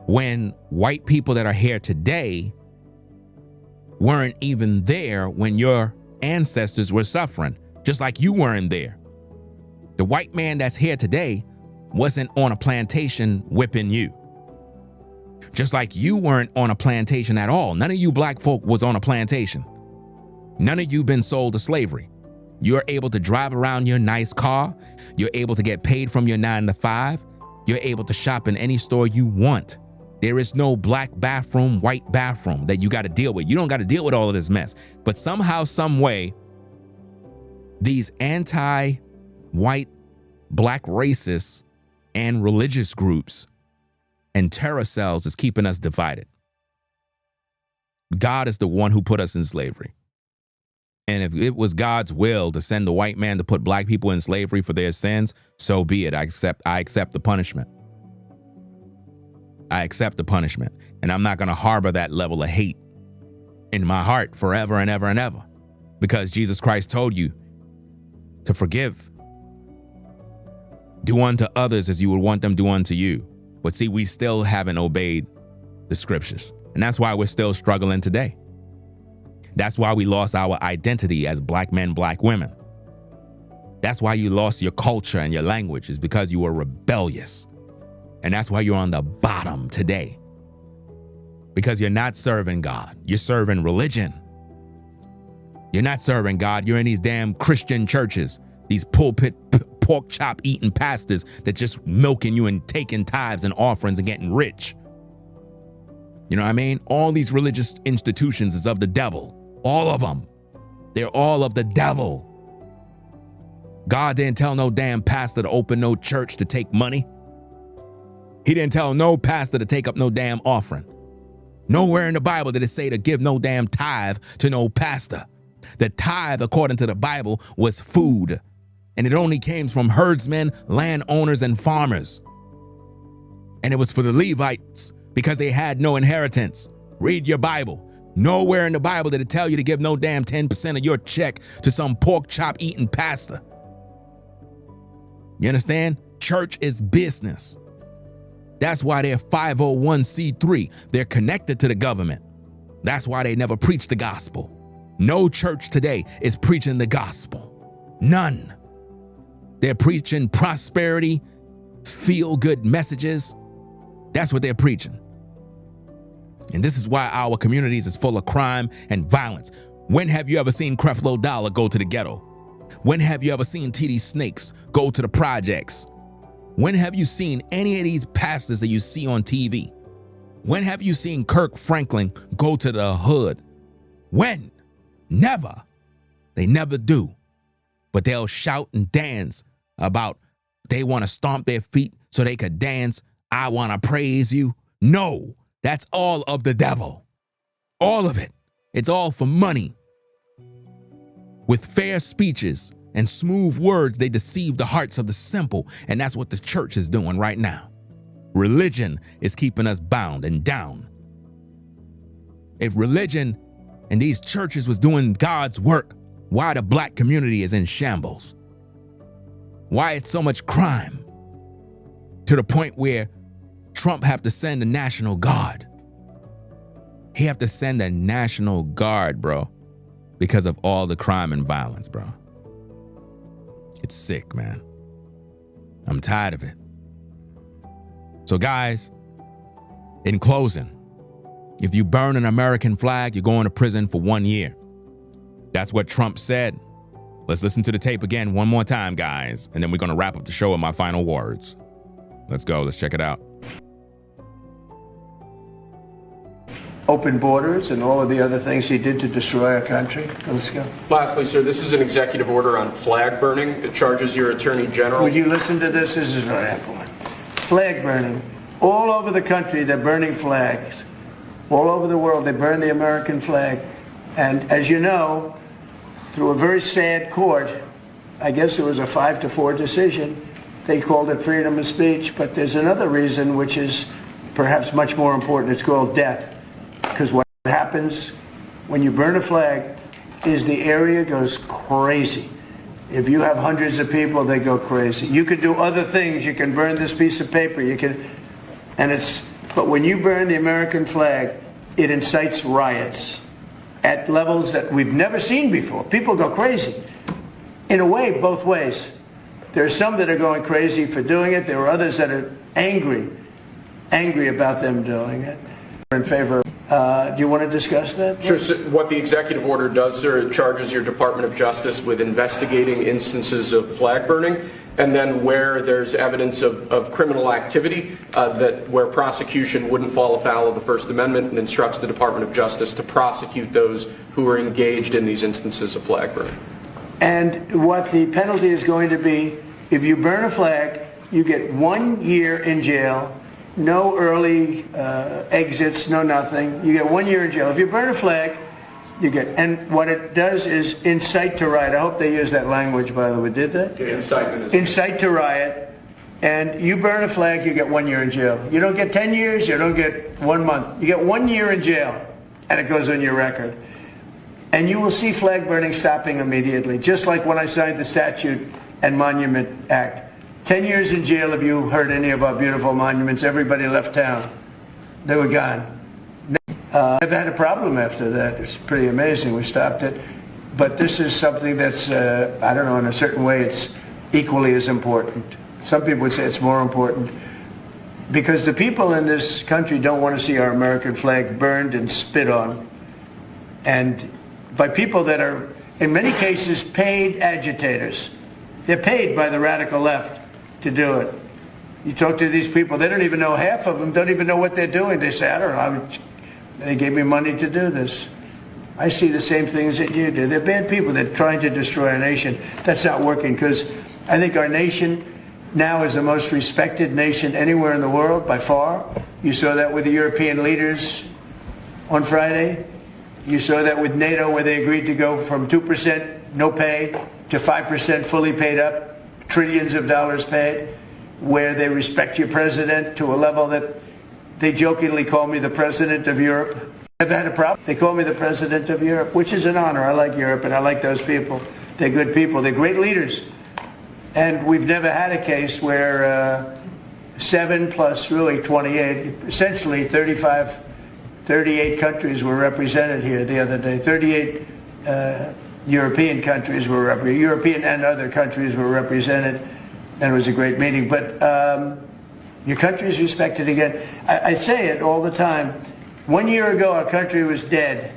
when white people that are here today weren't even there when your ancestors were suffering, just like you weren't there. The white man that's here today wasn't on a plantation whipping you. Just like you weren't on a plantation at all. None of you black folk was on a plantation. None of you been sold to slavery. You're able to drive around your nice car. You're able to get paid from your 9 to 5. You're able to shop in any store you want. There is no black bathroom, white bathroom that you got to deal with. You don't got to deal with all of this mess. But somehow, some way, these anti-white, black racists and religious groups and terror cells is keeping us divided. God is the one who put us in slavery. And if it was God's will to send the white man to put black people in slavery for their sins, so be it. I accept the punishment. I accept the punishment. And I'm not going to harbor that level of hate in my heart forever and ever and ever. Because Jesus Christ told you to forgive. Do unto others as you would want them to do unto you. But see, we still haven't obeyed the scriptures. And that's why we're still struggling today. That's why we lost our identity as black men, black women. That's why you lost your culture and your language, is because you were rebellious. And that's why you're on the bottom today. Because you're not serving God. You're serving religion. You're not serving God. You're in these damn Christian churches, these pulpit pork chop eating pastors that just milking you and taking tithes and offerings and getting rich. You know what I mean? All these religious institutions is of the devil. All of them. They're all of the devil. God didn't tell no damn pastor to open no church to take money. He didn't tell no pastor to take up no damn offering. Nowhere in the Bible did it say to give no damn tithe to no pastor. The tithe, according to the Bible, was food. And it only came from herdsmen, landowners, and farmers. And it was for the Levites because they had no inheritance. Read your Bible. Nowhere in the Bible did it tell you to give no damn 10% of your check to some pork chop eating pastor. You understand? Church is business. That's why they're 501c3. They're connected to the government. That's why they never preach the gospel. No church today is preaching the gospel. None. They're preaching prosperity, feel-good messages. That's what they're preaching. And this is why our communities is full of crime and violence. When have you ever seen Creflo Dollar go to the ghetto? When have you ever seen TD Snakes go to the projects? When have you seen any of these pastors that you see on TV? When have you seen Kirk Franklin go to the hood? When? Never. They never do. But they'll shout and dance about they want to stomp their feet so they could dance. I want to praise you. No, that's all of the devil. All of it. It's all for money. With fair speeches and smooth words, they deceive the hearts of the simple. And that's what the church is doing right now. Religion is keeping us bound and down. If religion and these churches was doing God's work, why the black community is in shambles? Why it's so much crime to the point where Trump have to send the National Guard. He have to send the National Guard, bro, because of all the crime and violence, bro. It's sick, man. I'm tired of it. So guys, in closing, if you burn an American flag, you're going to prison for 1 year. That's what Trump said. Let's listen to the tape again one more time, guys, and then we're going to wrap up the show with my final words. Let's go. Let's check it out. Open borders and all of the other things he did to destroy our country. Let's go. Lastly, sir, this is an executive order on flag burning. It charges your attorney general. Would you listen to this? This is very important. Flag burning. All over the country, they're burning flags. All over the world, they burn the American flag. And as you know, through a very sad court, I guess it was a 5-4 decision, they called it freedom of speech. But there's another reason, which is perhaps much more important. It's called death. Because what happens when you burn a flag is the area goes crazy. If you have hundreds of people, they go crazy. You could do other things. You can burn this piece of paper. But when you burn the American flag, it incites riots at levels that we've never seen before. People go crazy. In a way, both ways. There are some that are going crazy for doing it. There are others that are angry about them doing it. In favor. Do you want to discuss that? Sure. So what the executive order does, sir, it charges your Department of Justice with investigating instances of flag burning, and then where there's evidence of criminal activity, where prosecution wouldn't fall afoul of the First Amendment, and instructs the Department of Justice to prosecute those who are engaged in these instances of flag burning. And what the penalty is going to be, if you burn a flag, you get 1 year in jail. No early exits, no nothing. You get 1 year in jail. If you burn a flag, you get, and what it does is incite to riot. I hope they use that language, by the way. Did they? Yeah, incitement. Incite to riot. And you burn a flag, you get 1 year in jail. You don't get 10 years, you don't get 1 month. You get 1 year in jail, and it goes on your record. And you will see flag burning stopping immediately, just like when I signed the Statute and Monument Act. 10 years in jail if you hurt any of our beautiful monuments. Everybody left town. They were gone. Never had a problem after that. It's pretty amazing. We stopped it. But this is something that's, I don't know, in a certain way, it's equally as important. Some people would say it's more important. Because the people in this country don't want to see our American flag burned and spit on. And by people that are, in many cases, paid agitators. They're paid by the radical left to do it. You talk to these people, they don't even know, half of them don't even know what they're doing. They say, I don't know, they gave me money to do this. I see the same things that you do. They're bad people. They're trying to destroy our nation. That's not working, because I think our nation now is the most respected nation anywhere in the world by far. You saw that with the European leaders on Friday. You saw that with NATO, where they agreed to go from 2% no pay to 5% fully paid up. Trillions of dollars paid, where they respect your president to a level that they jokingly call me the president of Europe. I've had a problem. They call me the president of Europe, which is an honor. I like Europe, and I like those people. They're good people. They're great leaders. And we've never had a case where 7 plus really 28, essentially 38 countries were represented here the other day. 38 European countries were represented. European and other countries were represented, and it was a great meeting. But your country is respected again. I say it all the time. 1 year ago, our country was dead.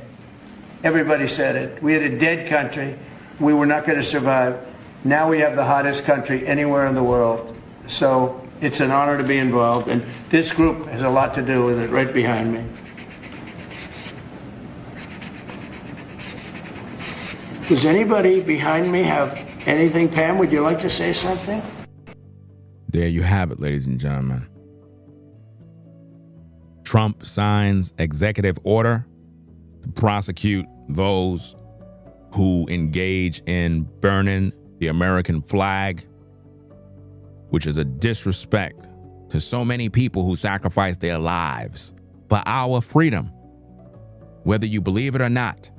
Everybody said it. We had a dead country. We were not going to survive. Now we have the hottest country anywhere in the world. So it's an honor to be involved, and this group has a lot to do with it, right behind me. Does anybody behind me have anything? Pam, would you like to say something? There you have it, ladies and gentlemen. Trump signs executive order to prosecute those who engage in burning the American flag, which is a disrespect to so many people who sacrificed their lives for our freedom. whether you believe it or not.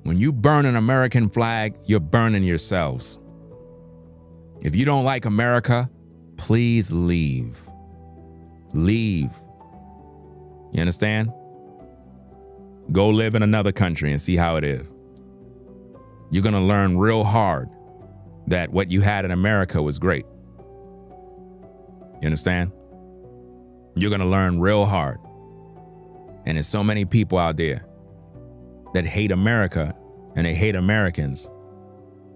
When you burn an American flag, you're burning yourselves. If you don't like America, please leave. Leave. You understand? Go live in another country and see how it is. You're going to learn real hard that what you had in America was great. You understand? You're going to learn real hard. And there's so many people out there that hate America and they hate Americans.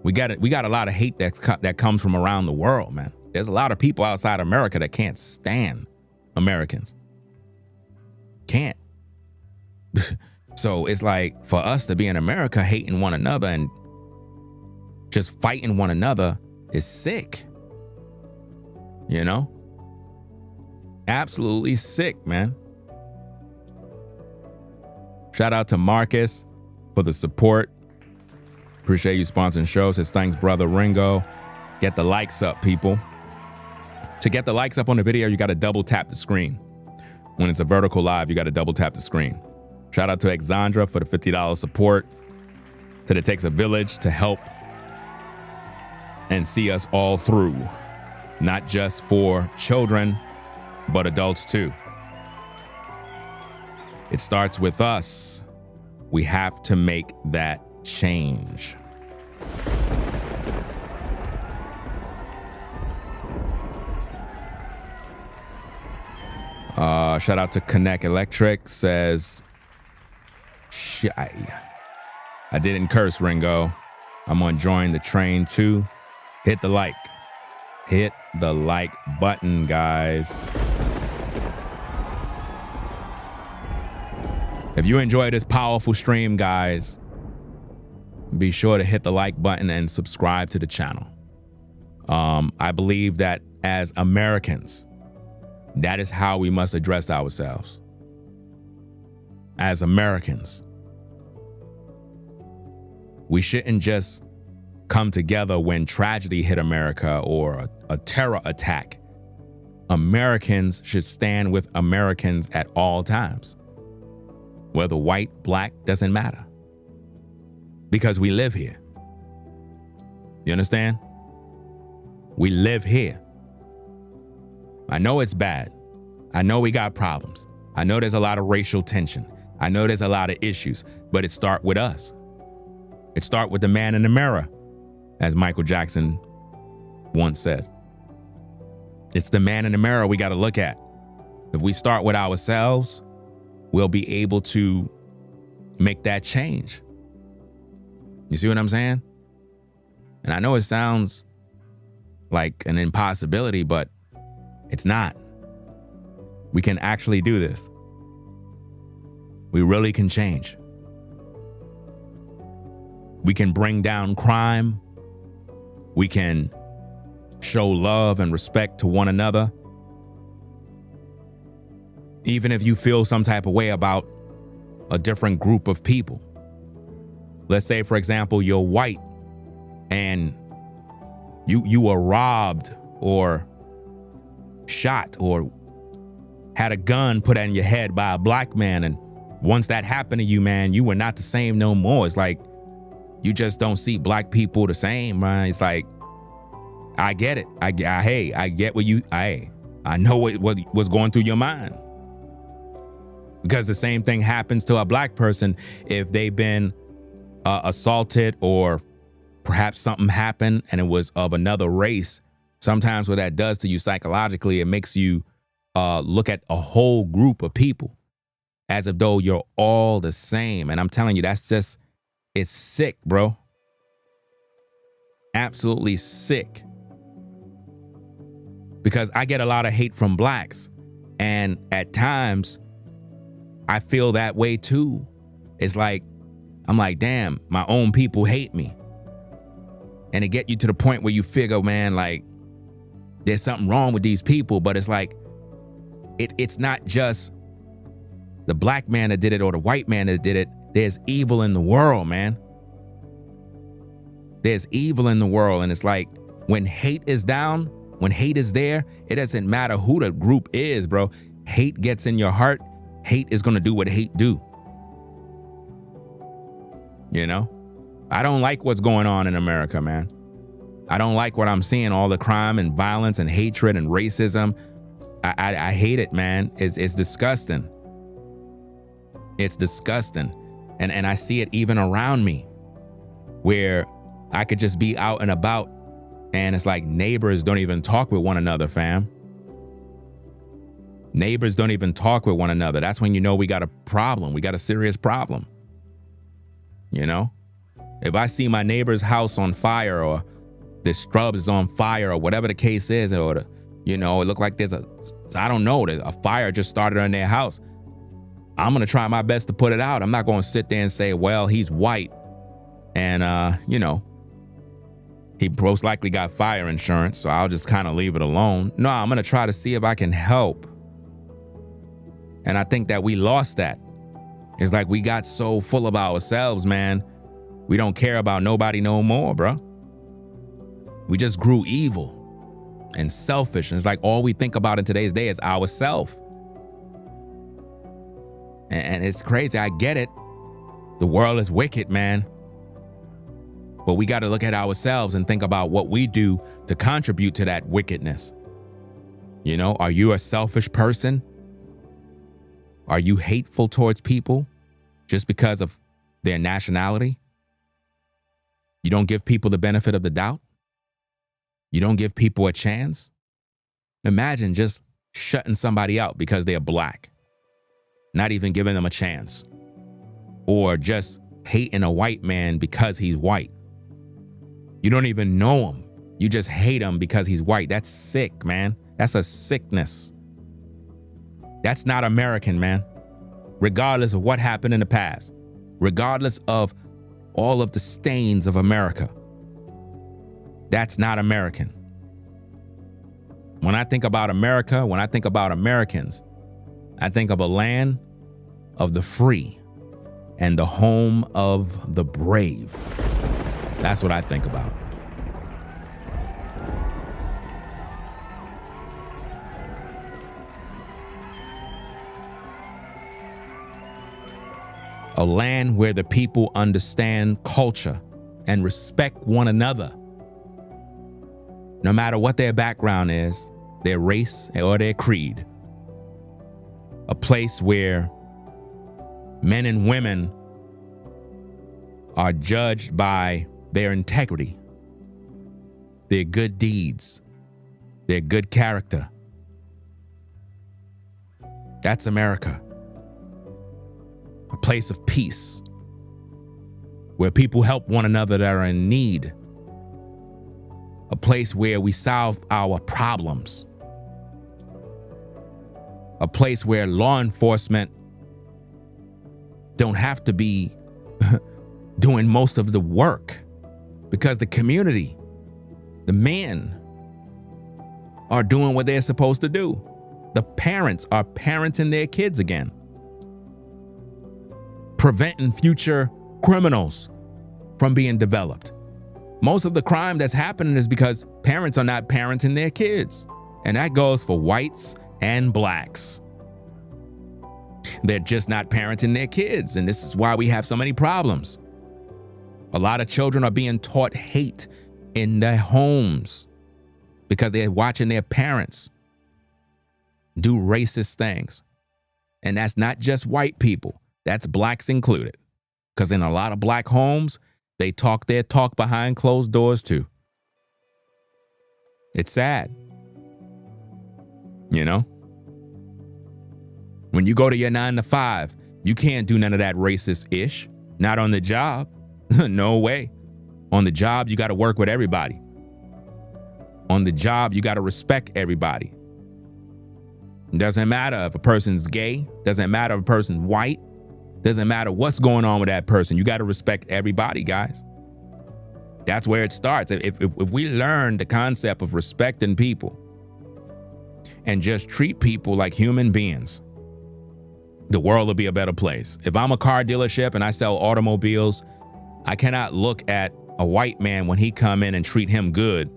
We got a lot of hate that comes from around the world, man. There's a lot of people outside America that can't stand Americans. Can't. So it's like for us to be in America hating one another and just fighting one another is sick. You know? Absolutely sick, man. Shout out to Marcus for the support. Appreciate you sponsoring shows. Says thanks, brother Ringo. Get the likes up, people. To get the likes up on the video, you got to double tap the screen. When it's a vertical live, you got to double tap the screen. Shout out to Exandra for the $50 support. Said it takes a village to help and see us all through. Not just for children, but adults too. It starts with us. We have to make that change. Shout out to Connect Electric. Says, I didn't curse, Ringo. I'm gonna join the train too. Hit the like. Hit the like button, guys. If you enjoy this powerful stream, guys, be sure to hit the like button and subscribe to the channel. I believe that as Americans, that is how we must address ourselves. As Americans, we shouldn't just come together when tragedy hit America or a terror attack. Americans should stand with Americans at all times. Whether white, black, doesn't matter. Because we live here. You understand? We live here. I know it's bad. I know we got problems. I know there's a lot of racial tension. I know there's a lot of issues, but it starts with us. It starts with the man in the mirror, as Michael Jackson once said. It's the man in the mirror we got to look at. If we start with ourselves, we'll be able to make that change. You see what I'm saying? And I know it sounds like an impossibility, but it's not. We can actually do this. We really can change. We can bring down crime. We can show love and respect to one another. Even if you feel some type of way about a different group of people. Let's say, for example, you're white and you were robbed or shot or had a gun put in your head by a black man. And once that happened to you, man, you were not the same no more. It's like you just don't see black people the same, man. It's like, I get it. I get what I know what's going through your mind. Because the same thing happens to a black person if they've been assaulted or perhaps something happened and it was of another race. Sometimes what that does to you psychologically, it makes you look at a whole group of people as if though you're all the same. And I'm telling you, it's sick, bro. Absolutely sick. Because I get a lot of hate from blacks. And at times, I feel that way too. It's like, I'm like, damn, my own people hate me. And it get you to the point where you figure, man, like, there's something wrong with these people. But it's like, it's not just the black man that did it or the white man that did it. There's evil in the world, man. There's evil in the world. And it's like, when hate is down, when hate is there, it doesn't matter who the group is, bro. Hate gets in your heart hate is going to do what hate do. You know, I don't like what's going on in America, man. I don't like what I'm seeing, all the crime and violence and hatred and racism. I hate it, man. It's disgusting. It's disgusting. And I see it even around me, where I could just be out and about and it's like neighbors don't even talk with one another, fam. Neighbors don't even talk with one another. That's when you know we got a problem. We got a serious problem. You know, if I see my neighbor's house on fire, or the shrub is on fire, or whatever the case is, or it looked like there's a fire just started on their house, I'm going to try my best to put it out. I'm not going to sit there and say, well, he's white and, he most likely got fire insurance, so I'll just kind of leave it alone. No, I'm going to try to see if I can help. And I think that we lost that. It's like we got so full of ourselves, man. We don't care about nobody no more, bro. We just grew evil and selfish. And it's like all we think about in today's day is ourselves. And it's crazy. I get it. The world is wicked, man. But we got to look at ourselves and think about what we do to contribute to that wickedness. You know, are you a selfish person? Are you hateful towards people just because of their nationality? You don't give people the benefit of the doubt? You don't give people a chance? Imagine just shutting somebody out because they're black, not even giving them a chance, or just hating a white man because he's white. You don't even know him. You just hate him because he's white. That's sick, man. That's a sickness. That's not American, man. Regardless of what happened in the past, regardless of all of the stains of America, that's not American. When I think about America, when I think about Americans, I think of a land of the free and the home of the brave. That's what I think about. A land where the people understand culture and respect one another, no matter what their background is, their race or their creed. A place where men and women are judged by their integrity, their good deeds, their good character. That's America. A place of peace where people help one another that are in need. A place where we solve our problems. A place where law enforcement don't have to be doing most of the work, because the community, the men, are doing what they're supposed to do. The parents are parenting their kids again, preventing future criminals from being developed. Most of the crime that's happening is because parents are not parenting their kids. And that goes for whites and blacks. They're just not parenting their kids. And this is why we have so many problems. A lot of children are being taught hate in their homes because they're watching their parents do racist things. And that's not just white people. That's blacks included. Because in a lot of black homes, they talk their talk behind closed doors too. It's sad. You know? When you go to your 9 to 5, you can't do none of that racist-ish. Not on the job. No way. On the job, you got to work with everybody. On the job, you got to respect everybody. It doesn't matter if a person's gay. Doesn't matter if a person's white. Doesn't matter what's going on with that person. You got to respect everybody, guys. That's where it starts. If we learn the concept of respecting people and just treat people like human beings, the world will be a better place. If I'm a car dealership and I sell automobiles, I cannot look at a white man when he come in and treat him good.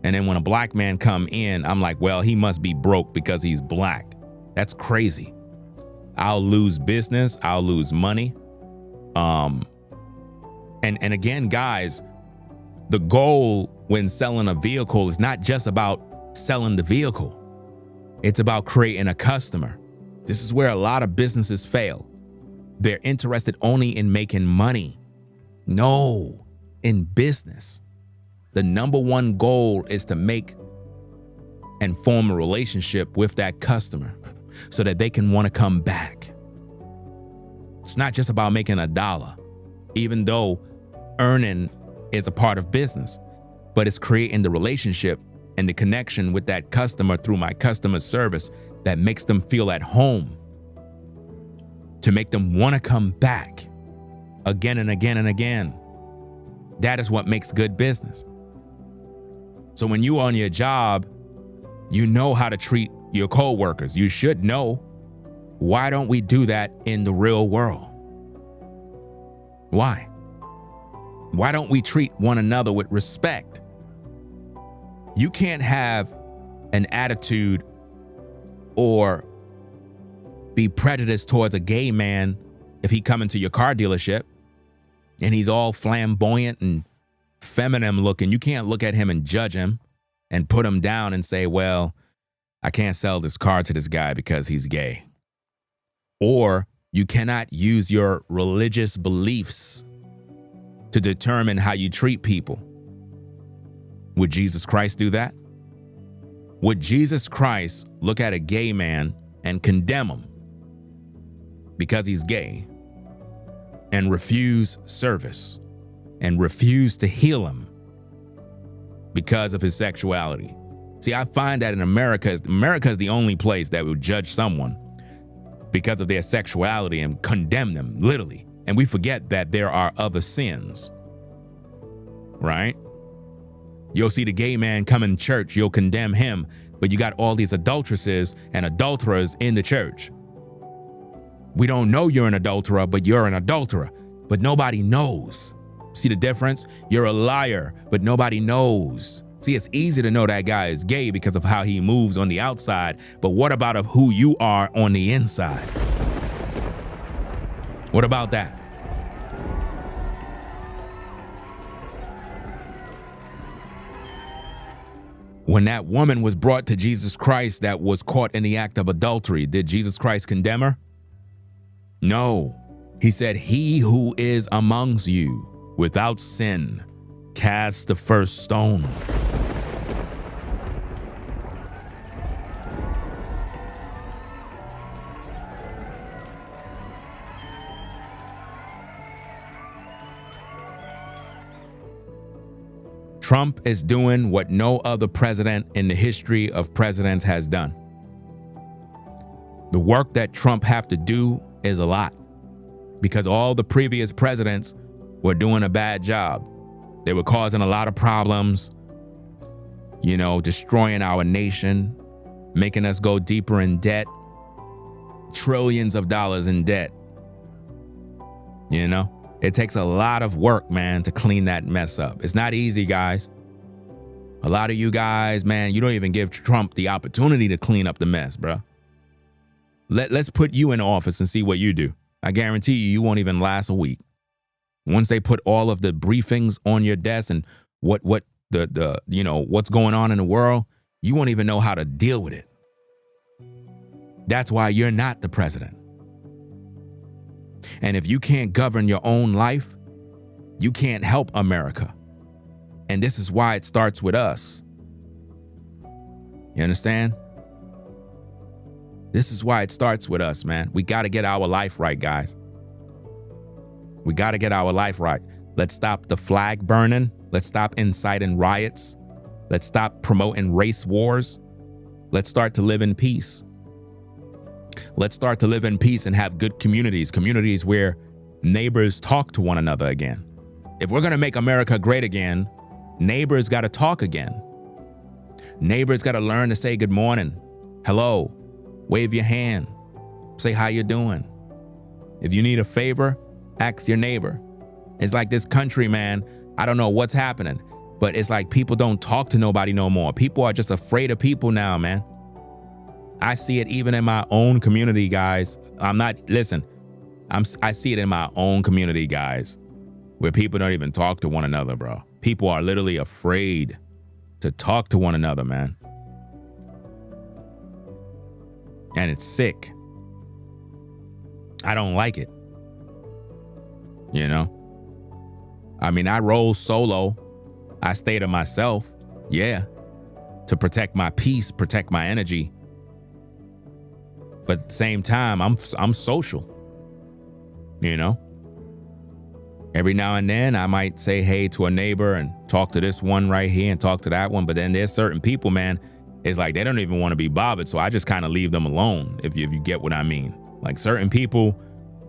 And then when a black man come in, I'm like, well, he must be broke because he's black. That's crazy. I'll lose business. I'll lose money. And again, guys, the goal when selling a vehicle is not just about selling the vehicle. It's about creating a customer. This is where a lot of businesses fail. They're interested only in making money. No, in business, the number one goal is to make and form a relationship with that customer so that they can want to come back. It's not just about making a dollar, even though earning is a part of business, but it's creating the relationship and the connection with that customer through my customer service that makes them feel at home, to make them want to come back again and again and again. That is what makes good business. So when you're on your job, you know how to treat your coworkers. You should know. Why don't we do that in the real world? Why? Why don't we treat one another with respect? You can't have an attitude or be prejudiced towards a gay man if he come into your car dealership and he's all flamboyant and feminine looking. You can't look at him and judge him and put him down and say, well, I can't sell this car to this guy because he's gay. Or you cannot use your religious beliefs to determine how you treat people. Would Jesus Christ do that? Would Jesus Christ look at a gay man and condemn him because he's gay and refuse service and refuse to heal him because of his sexuality? See, I find that in America is the only place that would judge someone because of their sexuality and condemn them, literally. And we forget that there are other sins, right? You'll see the gay man come in church, you'll condemn him, but you got all these adulteresses and adulterers in the church. We don't know you're an adulterer, but you're an adulterer, but nobody knows. See the difference? You're a liar, but nobody knows. See, it's easy to know that guy is gay because of how he moves on the outside, but what about of who you are on the inside? What about that? When that woman was brought to Jesus Christ that was caught in the act of adultery, did Jesus Christ condemn her? No. He said, he who is amongst you without sin, cast the first stone. Trump is doing what no other president in the history of presidents has done. The work that Trump have to do is a lot because all the previous presidents were doing a bad job. They were causing a lot of problems, destroying our nation, making us go deeper in debt, trillions of dollars in debt. It takes a lot of work, man, to clean that mess up. It's not easy, guys. A lot of you guys, man, you don't even give Trump the opportunity to clean up the mess, bro. Let's put you in office and see what you do. I guarantee you won't even last a week. Once they put all of the briefings on your desk and what's going on in the world, you won't even know how to deal with it. That's why you're not the president. And if you can't govern your own life, you can't help America. And this is why it starts with us. You understand? This is why it starts with us, man. We got to get our life right, guys. We got to get our life right. Let's stop the flag burning. Let's stop inciting riots. Let's stop promoting race wars. Let's start to live in peace. Let's start to live in peace and have good communities where neighbors talk to one another again. If we're going to make America great again, neighbors got to talk again. Neighbors got to learn to say good morning, hello, wave your hand, say how you doing. If you need a favor, ask your neighbor. It's like this country, man, I don't know what's happening, but it's like people don't talk to nobody no more. People are just afraid of people now, man. I see it even in my own community, guys. I see it in my own community, guys, where people don't even talk to one another, bro. People are literally afraid to talk to one another, man. And it's sick. I don't like it. You know? I mean, I roll solo. I stay to myself. Yeah. To protect my peace, protect my energy. But at the same time, I'm social. You know? Every now and then I might say hey to a neighbor and talk to this one right here and talk to that one. But then there's certain people, man, it's like they don't even want to be bothered. So I just kind of leave them alone, if you get what I mean. Like certain people,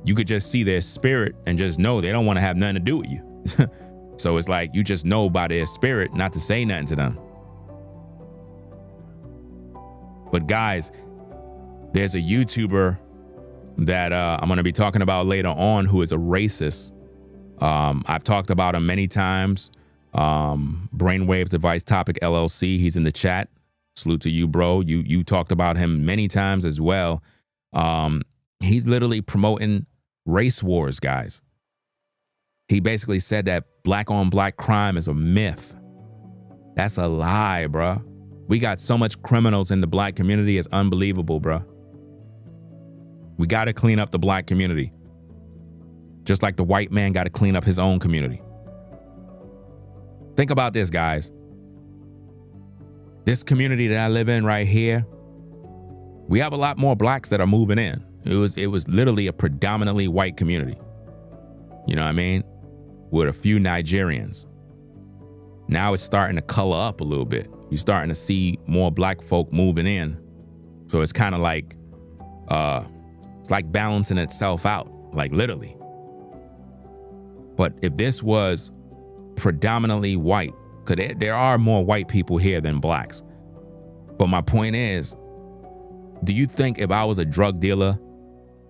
you could just see their spirit and just know they don't want to have nothing to do with you. So it's like you just know by their spirit not to say nothing to them. But guys, there's a YouTuber that I'm going to be talking about later on who is a racist. I've talked about him many times. Brainwaves Advice Topic LLC. He's in the chat. Salute to you, bro. You talked about him many times as well. He's literally promoting race wars, guys. He basically said that black on black crime is a myth. That's a lie, bro. We got so much criminals in the black community. It's unbelievable, bro. We got to clean up the black community. Just like the white man got to clean up his own community. Think about this, guys. This community that I live in right here, we have a lot more blacks that are moving in. It was literally a predominantly white community. You know what I mean? With a few Nigerians. Now it's starting to color up a little bit. You're starting to see more black folk moving in. So it's kind of like, it's like balancing itself out, like literally. But if this was predominantly white, because there are more white people here than blacks. But my point is, do you think if I was a drug dealer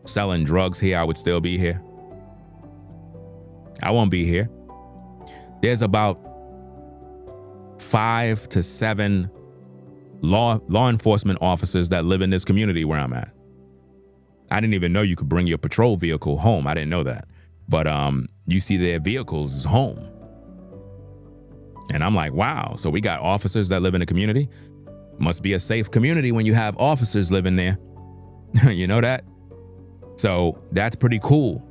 selling drugs here, I would still be here? I won't be here. There's about 5 to 7 law enforcement officers that live in this community where I'm at. I didn't even know you could bring your patrol vehicle home. I didn't know that. But you see their vehicles is home. And I'm like, wow, so we got officers that live in the community? Must be a safe community when you have officers living there. You know that? So that's pretty cool.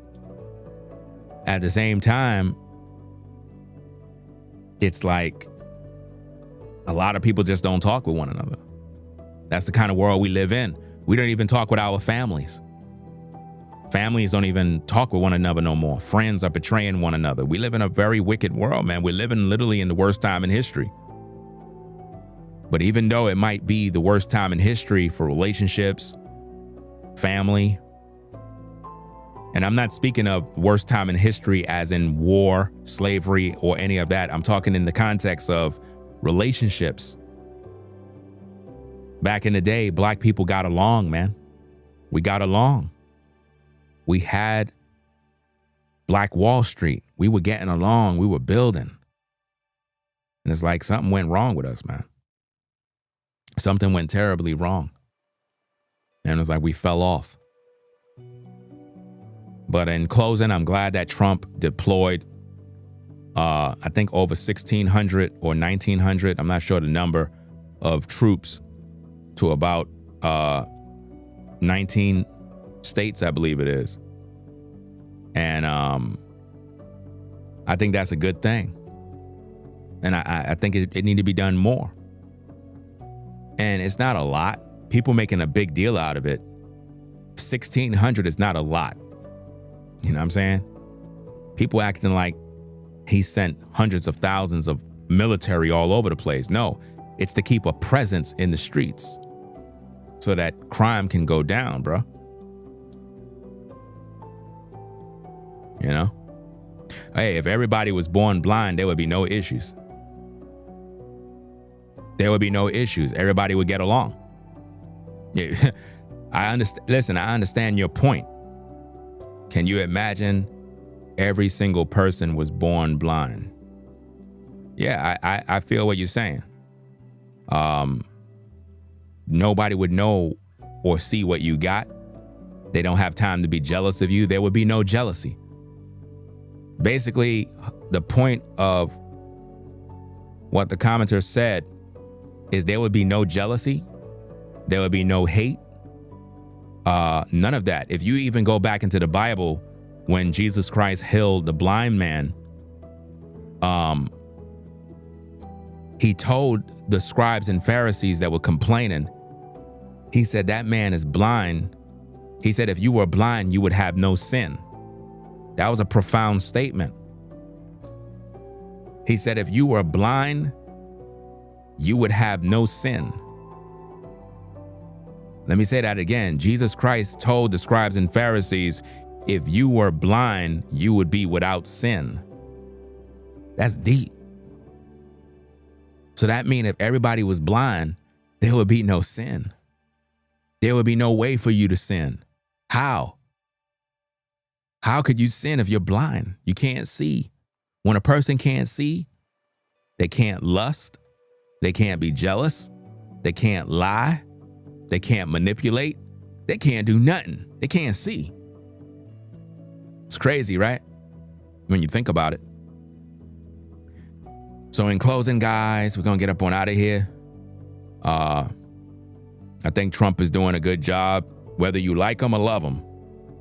At the same time, it's like a lot of people just don't talk with one another. That's the kind of world we live in. We don't even talk with our families. Families don't even talk with one another no more. Friends are betraying one another. We live in a very wicked world, man. We're living literally in the worst time in history. But even though it might be the worst time in history for relationships, family, and I'm not speaking of worst time in history as in war, slavery, or any of that. I'm talking in the context of relationships. Back in the day, black people got along, man. We got along. We had Black Wall Street. We were getting along. We were building. And it's like something went wrong with us, man. Something went terribly wrong. And it's like we fell off. But in closing, I'm glad that Trump deployed, I think over 1,600 or 1,900, I'm not sure the number, of troops to about 19 states, I believe it is. And I think that's a good thing. And I think it need to be done more. And it's not a lot. People making a big deal out of it. 1,600 is not a lot. You know what I'm saying? People acting like he sent hundreds of thousands of military all over the place. No, it's to keep a presence in the streets so that crime can go down, bro. You know? Hey, if everybody was born blind, there would be no issues. There would be no issues. Everybody would get along. Yeah. I understand. Listen, I understand your point. Can you imagine every single person was born blind? Yeah, I feel what you're saying. Nobody would know or see what you got. They don't have time to be jealous of you. There would be no jealousy. Basically, the point of what the commenter said is there would be no jealousy. There would be no hate. None of that. If you even go back into the Bible, when Jesus Christ healed the blind man, he told the scribes and Pharisees that were complaining, he said, that man is blind. He said, if you were blind, you would have no sin. That was a profound statement. He said, if you were blind, you would have no sin. Let me say that again. Jesus Christ told the scribes and Pharisees, if you were blind, you would be without sin. That's deep. So that means if everybody was blind, there would be no sin. There would be no way for you to sin. How? How could you sin if you're blind? You can't see. When a person can't see, they can't lust. They can't be jealous. They can't lie. They can't manipulate. They can't do nothing. They can't see. It's crazy, right? When you think about it. So in closing, guys, we're going to get up on out of here. I think Trump is doing a good job, whether you like him or love him.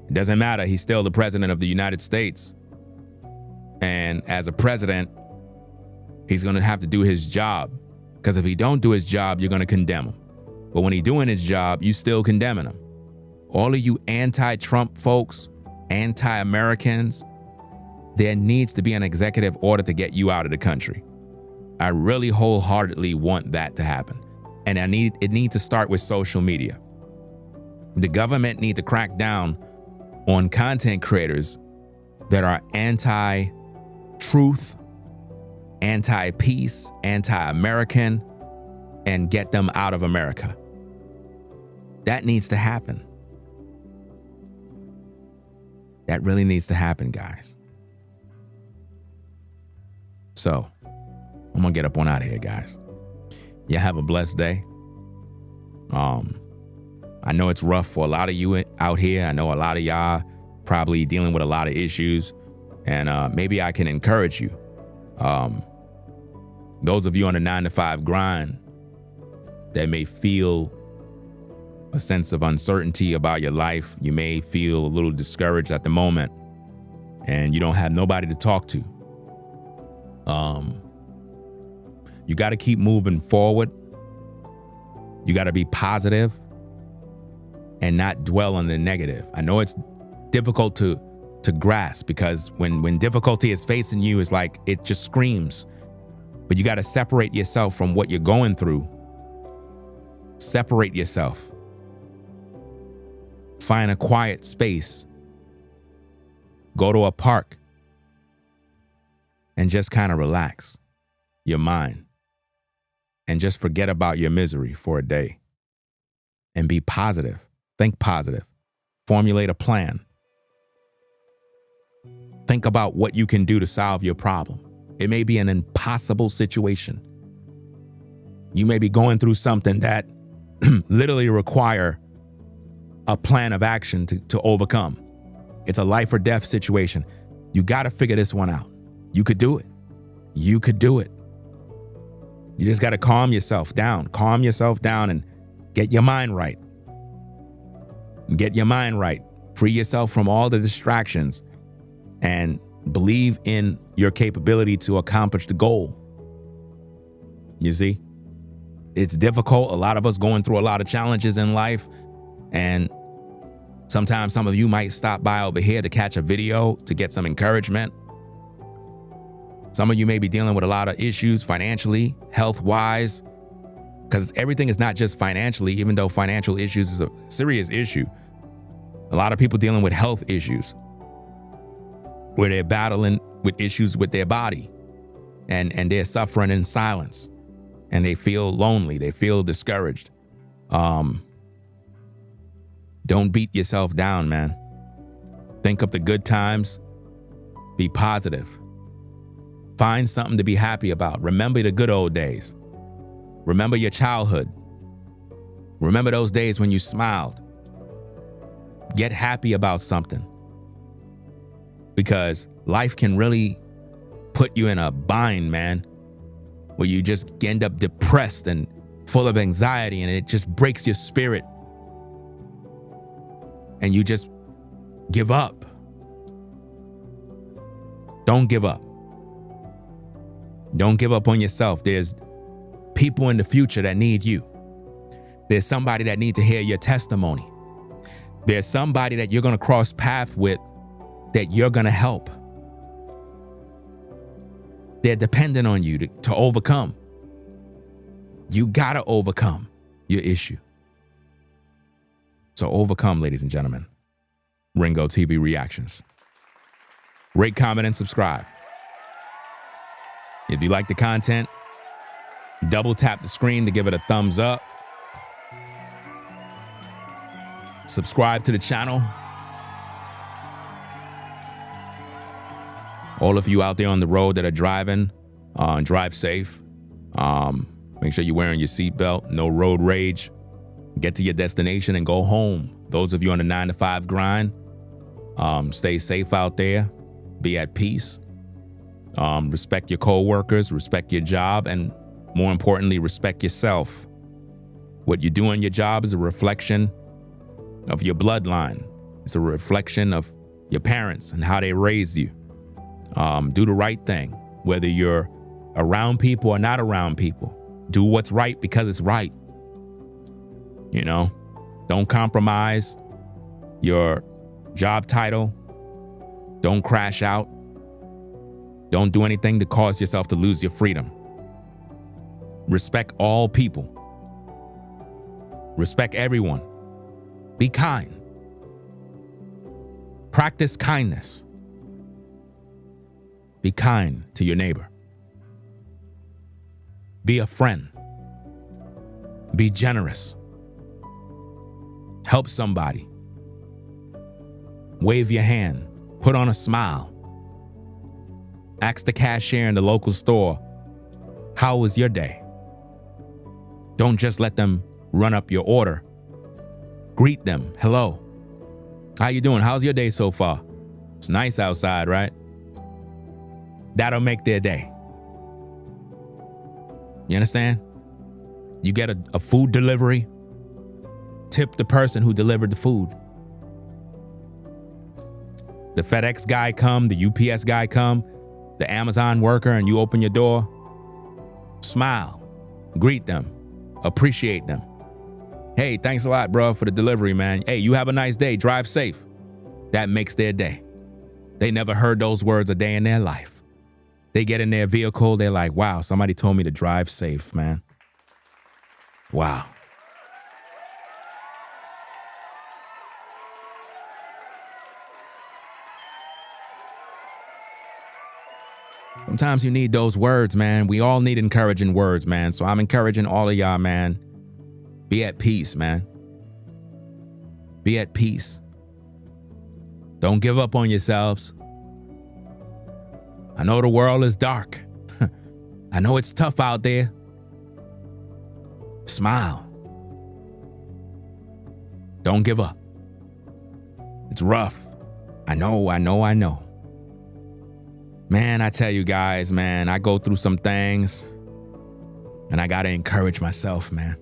It doesn't matter. He's still the president of the United States. And as a president, he's going to have to do his job. Because if he don't do his job, you're going to condemn him. But when he's doing his job, you still condemning him. All of you anti-Trump folks, anti-Americans, there needs to be an executive order to get you out of the country. I really wholeheartedly want that to happen. And it needs to start with social media. The government needs to crack down on content creators that are anti-truth, anti-peace, anti-American, and get them out of America. That needs to happen. That really needs to happen, guys. So, I'm gonna get up on out of here, guys. You have a blessed day. I know it's rough for a lot of you out here. I know a lot of y'all probably dealing with a lot of issues, and maybe I can encourage you. Those of you on the 9-to-5 grind that may feel a sense of uncertainty about your life, you may feel a little discouraged at the moment, and you don't have nobody to talk to. You got to keep moving forward. You got to be positive and not dwell on the negative. I know it's difficult to grasp, because when difficulty is facing you, it's like it just screams. But you got to separate yourself from what you're going through. Separate yourself. Find a quiet space. Go to a park and just kind of relax your mind. And just forget about your misery for a day. And be positive. Think positive. Formulate a plan. Think about what you can do to solve your problem. It may be an impossible situation. You may be going through something that literally require a plan of action to overcome. It's a life or death situation. You got to figure this one out. You could do it. You could do it. You just got to calm yourself down. Calm yourself down and get your mind right. Get your mind right. Free yourself from all the distractions and believe in your capability to accomplish the goal. You see, it's difficult. A lot of us going through a lot of challenges in life. And sometimes some of you might stop by over here to catch a video to get some encouragement. Some of you may be dealing with a lot of issues financially, health-wise, because everything is not just financially, even though financial issues is a serious issue. A lot of people dealing with health issues where they're battling with issues with their body and they're suffering in silence and they feel lonely. They feel discouraged. Don't beat yourself down, man. Think of the good times. Be positive. Find something to be happy about. Remember the good old days. Remember your childhood. Remember those days when you smiled. Get happy about something. Because life can really put you in a bind, man, where you just end up depressed and full of anxiety, and it just breaks your spirit. And you just give up. Don't give up. Don't give up on yourself. There's people in the future that need you. There's somebody that needs to hear your testimony. There's somebody that you're going to cross paths with that you're going to help. They're dependent on you to overcome. You got to overcome your issue. So overcome, ladies and gentlemen. Ringo TV Reactions. Rate, comment, and subscribe. If you like the content, double tap the screen to give it a thumbs up. Subscribe to the channel. All of you out there on the road that are driving, drive safe. Make sure you're wearing your seatbelt. No road rage. Get to your destination and go home. Those of you on the 9-to-5 grind, stay safe out there. Be at peace. Respect your co-workers, respect your job, and more importantly, respect yourself. What you do in your job is a reflection of your bloodline. It's a reflection of your parents and how they raised you. Do the right thing, whether you're around people or not around people. Do what's right because it's right. You know, don't compromise your job title. Don't crash out. Don't do anything to cause yourself to lose your freedom. Respect all people. Respect everyone. Be kind. Practice kindness. Be kind to your neighbor. Be a friend. Be generous. Help somebody. Wave your hand. Put on a smile. Ask the cashier in the local store, how was your day? Don't just let them run up your order. Greet them. Hello. How you doing? How's your day so far? It's nice outside, right? That'll make their day. You understand? You get a food delivery, tip the person who delivered the food. The FedEx guy come, the UPS guy come, the Amazon worker, and you open your door, smile, greet them, appreciate them. Hey, thanks a lot, bro, for the delivery, man. Hey, you have a nice day. Drive safe. That makes their day. They never heard those words a day in their life. They get in their vehicle, they're like, wow, somebody told me to drive safe, man. Wow. Sometimes you need those words, man. We all need encouraging words, man. So I'm encouraging all of y'all, man. Be at peace, man. Be at peace. Don't give up on yourselves. I know the world is dark. I know it's tough out there. Smile. Don't give up. It's rough. I know. Man, I tell you guys, man, I go through some things and I gotta encourage myself, man.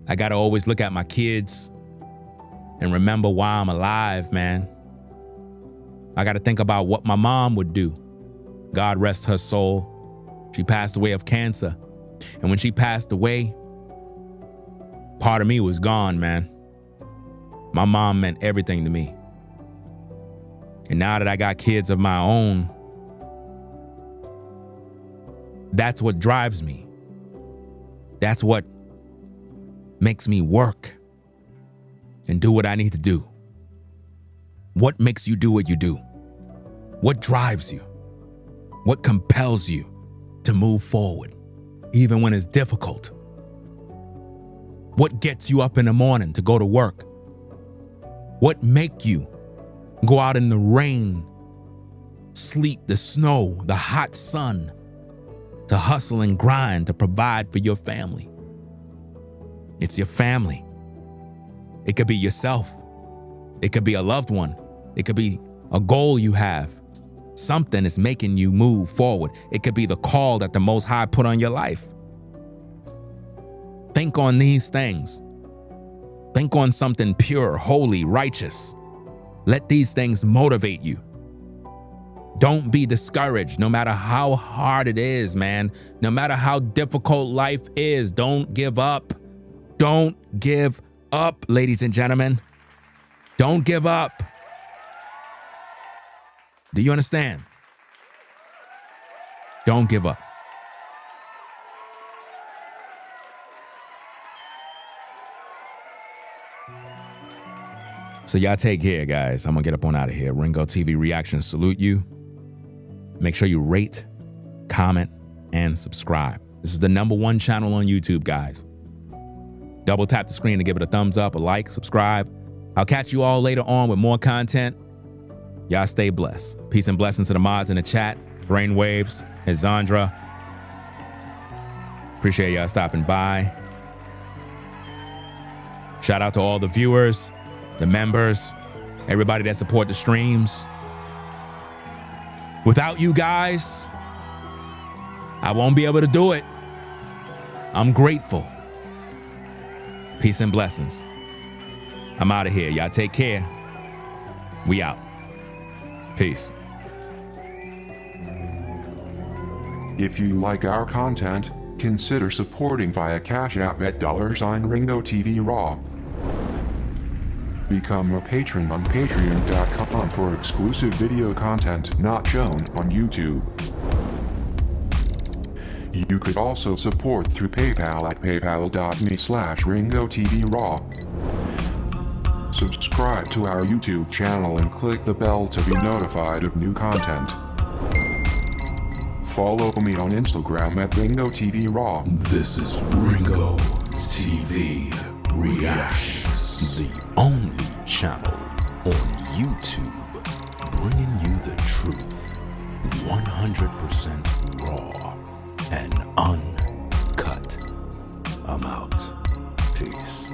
I gotta always look at my kids and remember why I'm alive, man. I gotta think about what my mom would do. God rest her soul. She passed away of cancer. And when she passed away, part of me was gone, man. My mom meant everything to me. And now that I got kids of my own, that's what drives me. That's what makes me work and do what I need to do. What makes you do what you do? What drives you? What compels you to move forward, even when it's difficult? What gets you up in the morning to go to work? What make you go out in the rain, sleet, the snow, the hot sun, to hustle and grind to provide for your family? It's your family. It could be yourself. It could be a loved one. It could be a goal you have. Something is making you move forward. It could be the call that the Most High put on your life. Think on these things. Think on something pure, holy, righteous. Let these things motivate you. Don't be discouraged, no matter how hard it is, man. No matter how difficult life is, don't give up. Don't give up, ladies and gentlemen. Don't give up. Do you understand? Don't give up. So y'all take care, guys. I'm gonna get up on out of here. Ringo TV Reactions salute you. Make sure you rate, comment, and subscribe. This is the #1 channel on YouTube, guys. Double tap the screen to give it a thumbs up, a like, subscribe. I'll catch you all later on with more content. Y'all stay blessed. Peace and blessings to the mods in the chat, Brainwaves, and Zandra. Appreciate y'all stopping by. Shout out to all the viewers, the members, everybody that support the streams. Without you guys, I won't be able to do it. I'm grateful. Peace and blessings. I'm out of here. Y'all take care. We out. Peace. If you like our content, consider supporting via Cash App at $Ringo TV Raw. Become a patron on patreon.com for exclusive video content not shown on YouTube. You could also support through PayPal at paypal.me/Ringo TV Raw. Subscribe to our YouTube channel and click the bell to be notified of new content. Follow me on Instagram at Ringo TV Raw. This is Ringo TV Reactions, the only channel on YouTube bringing you the truth 100% raw and uncut. I'm out. Peace.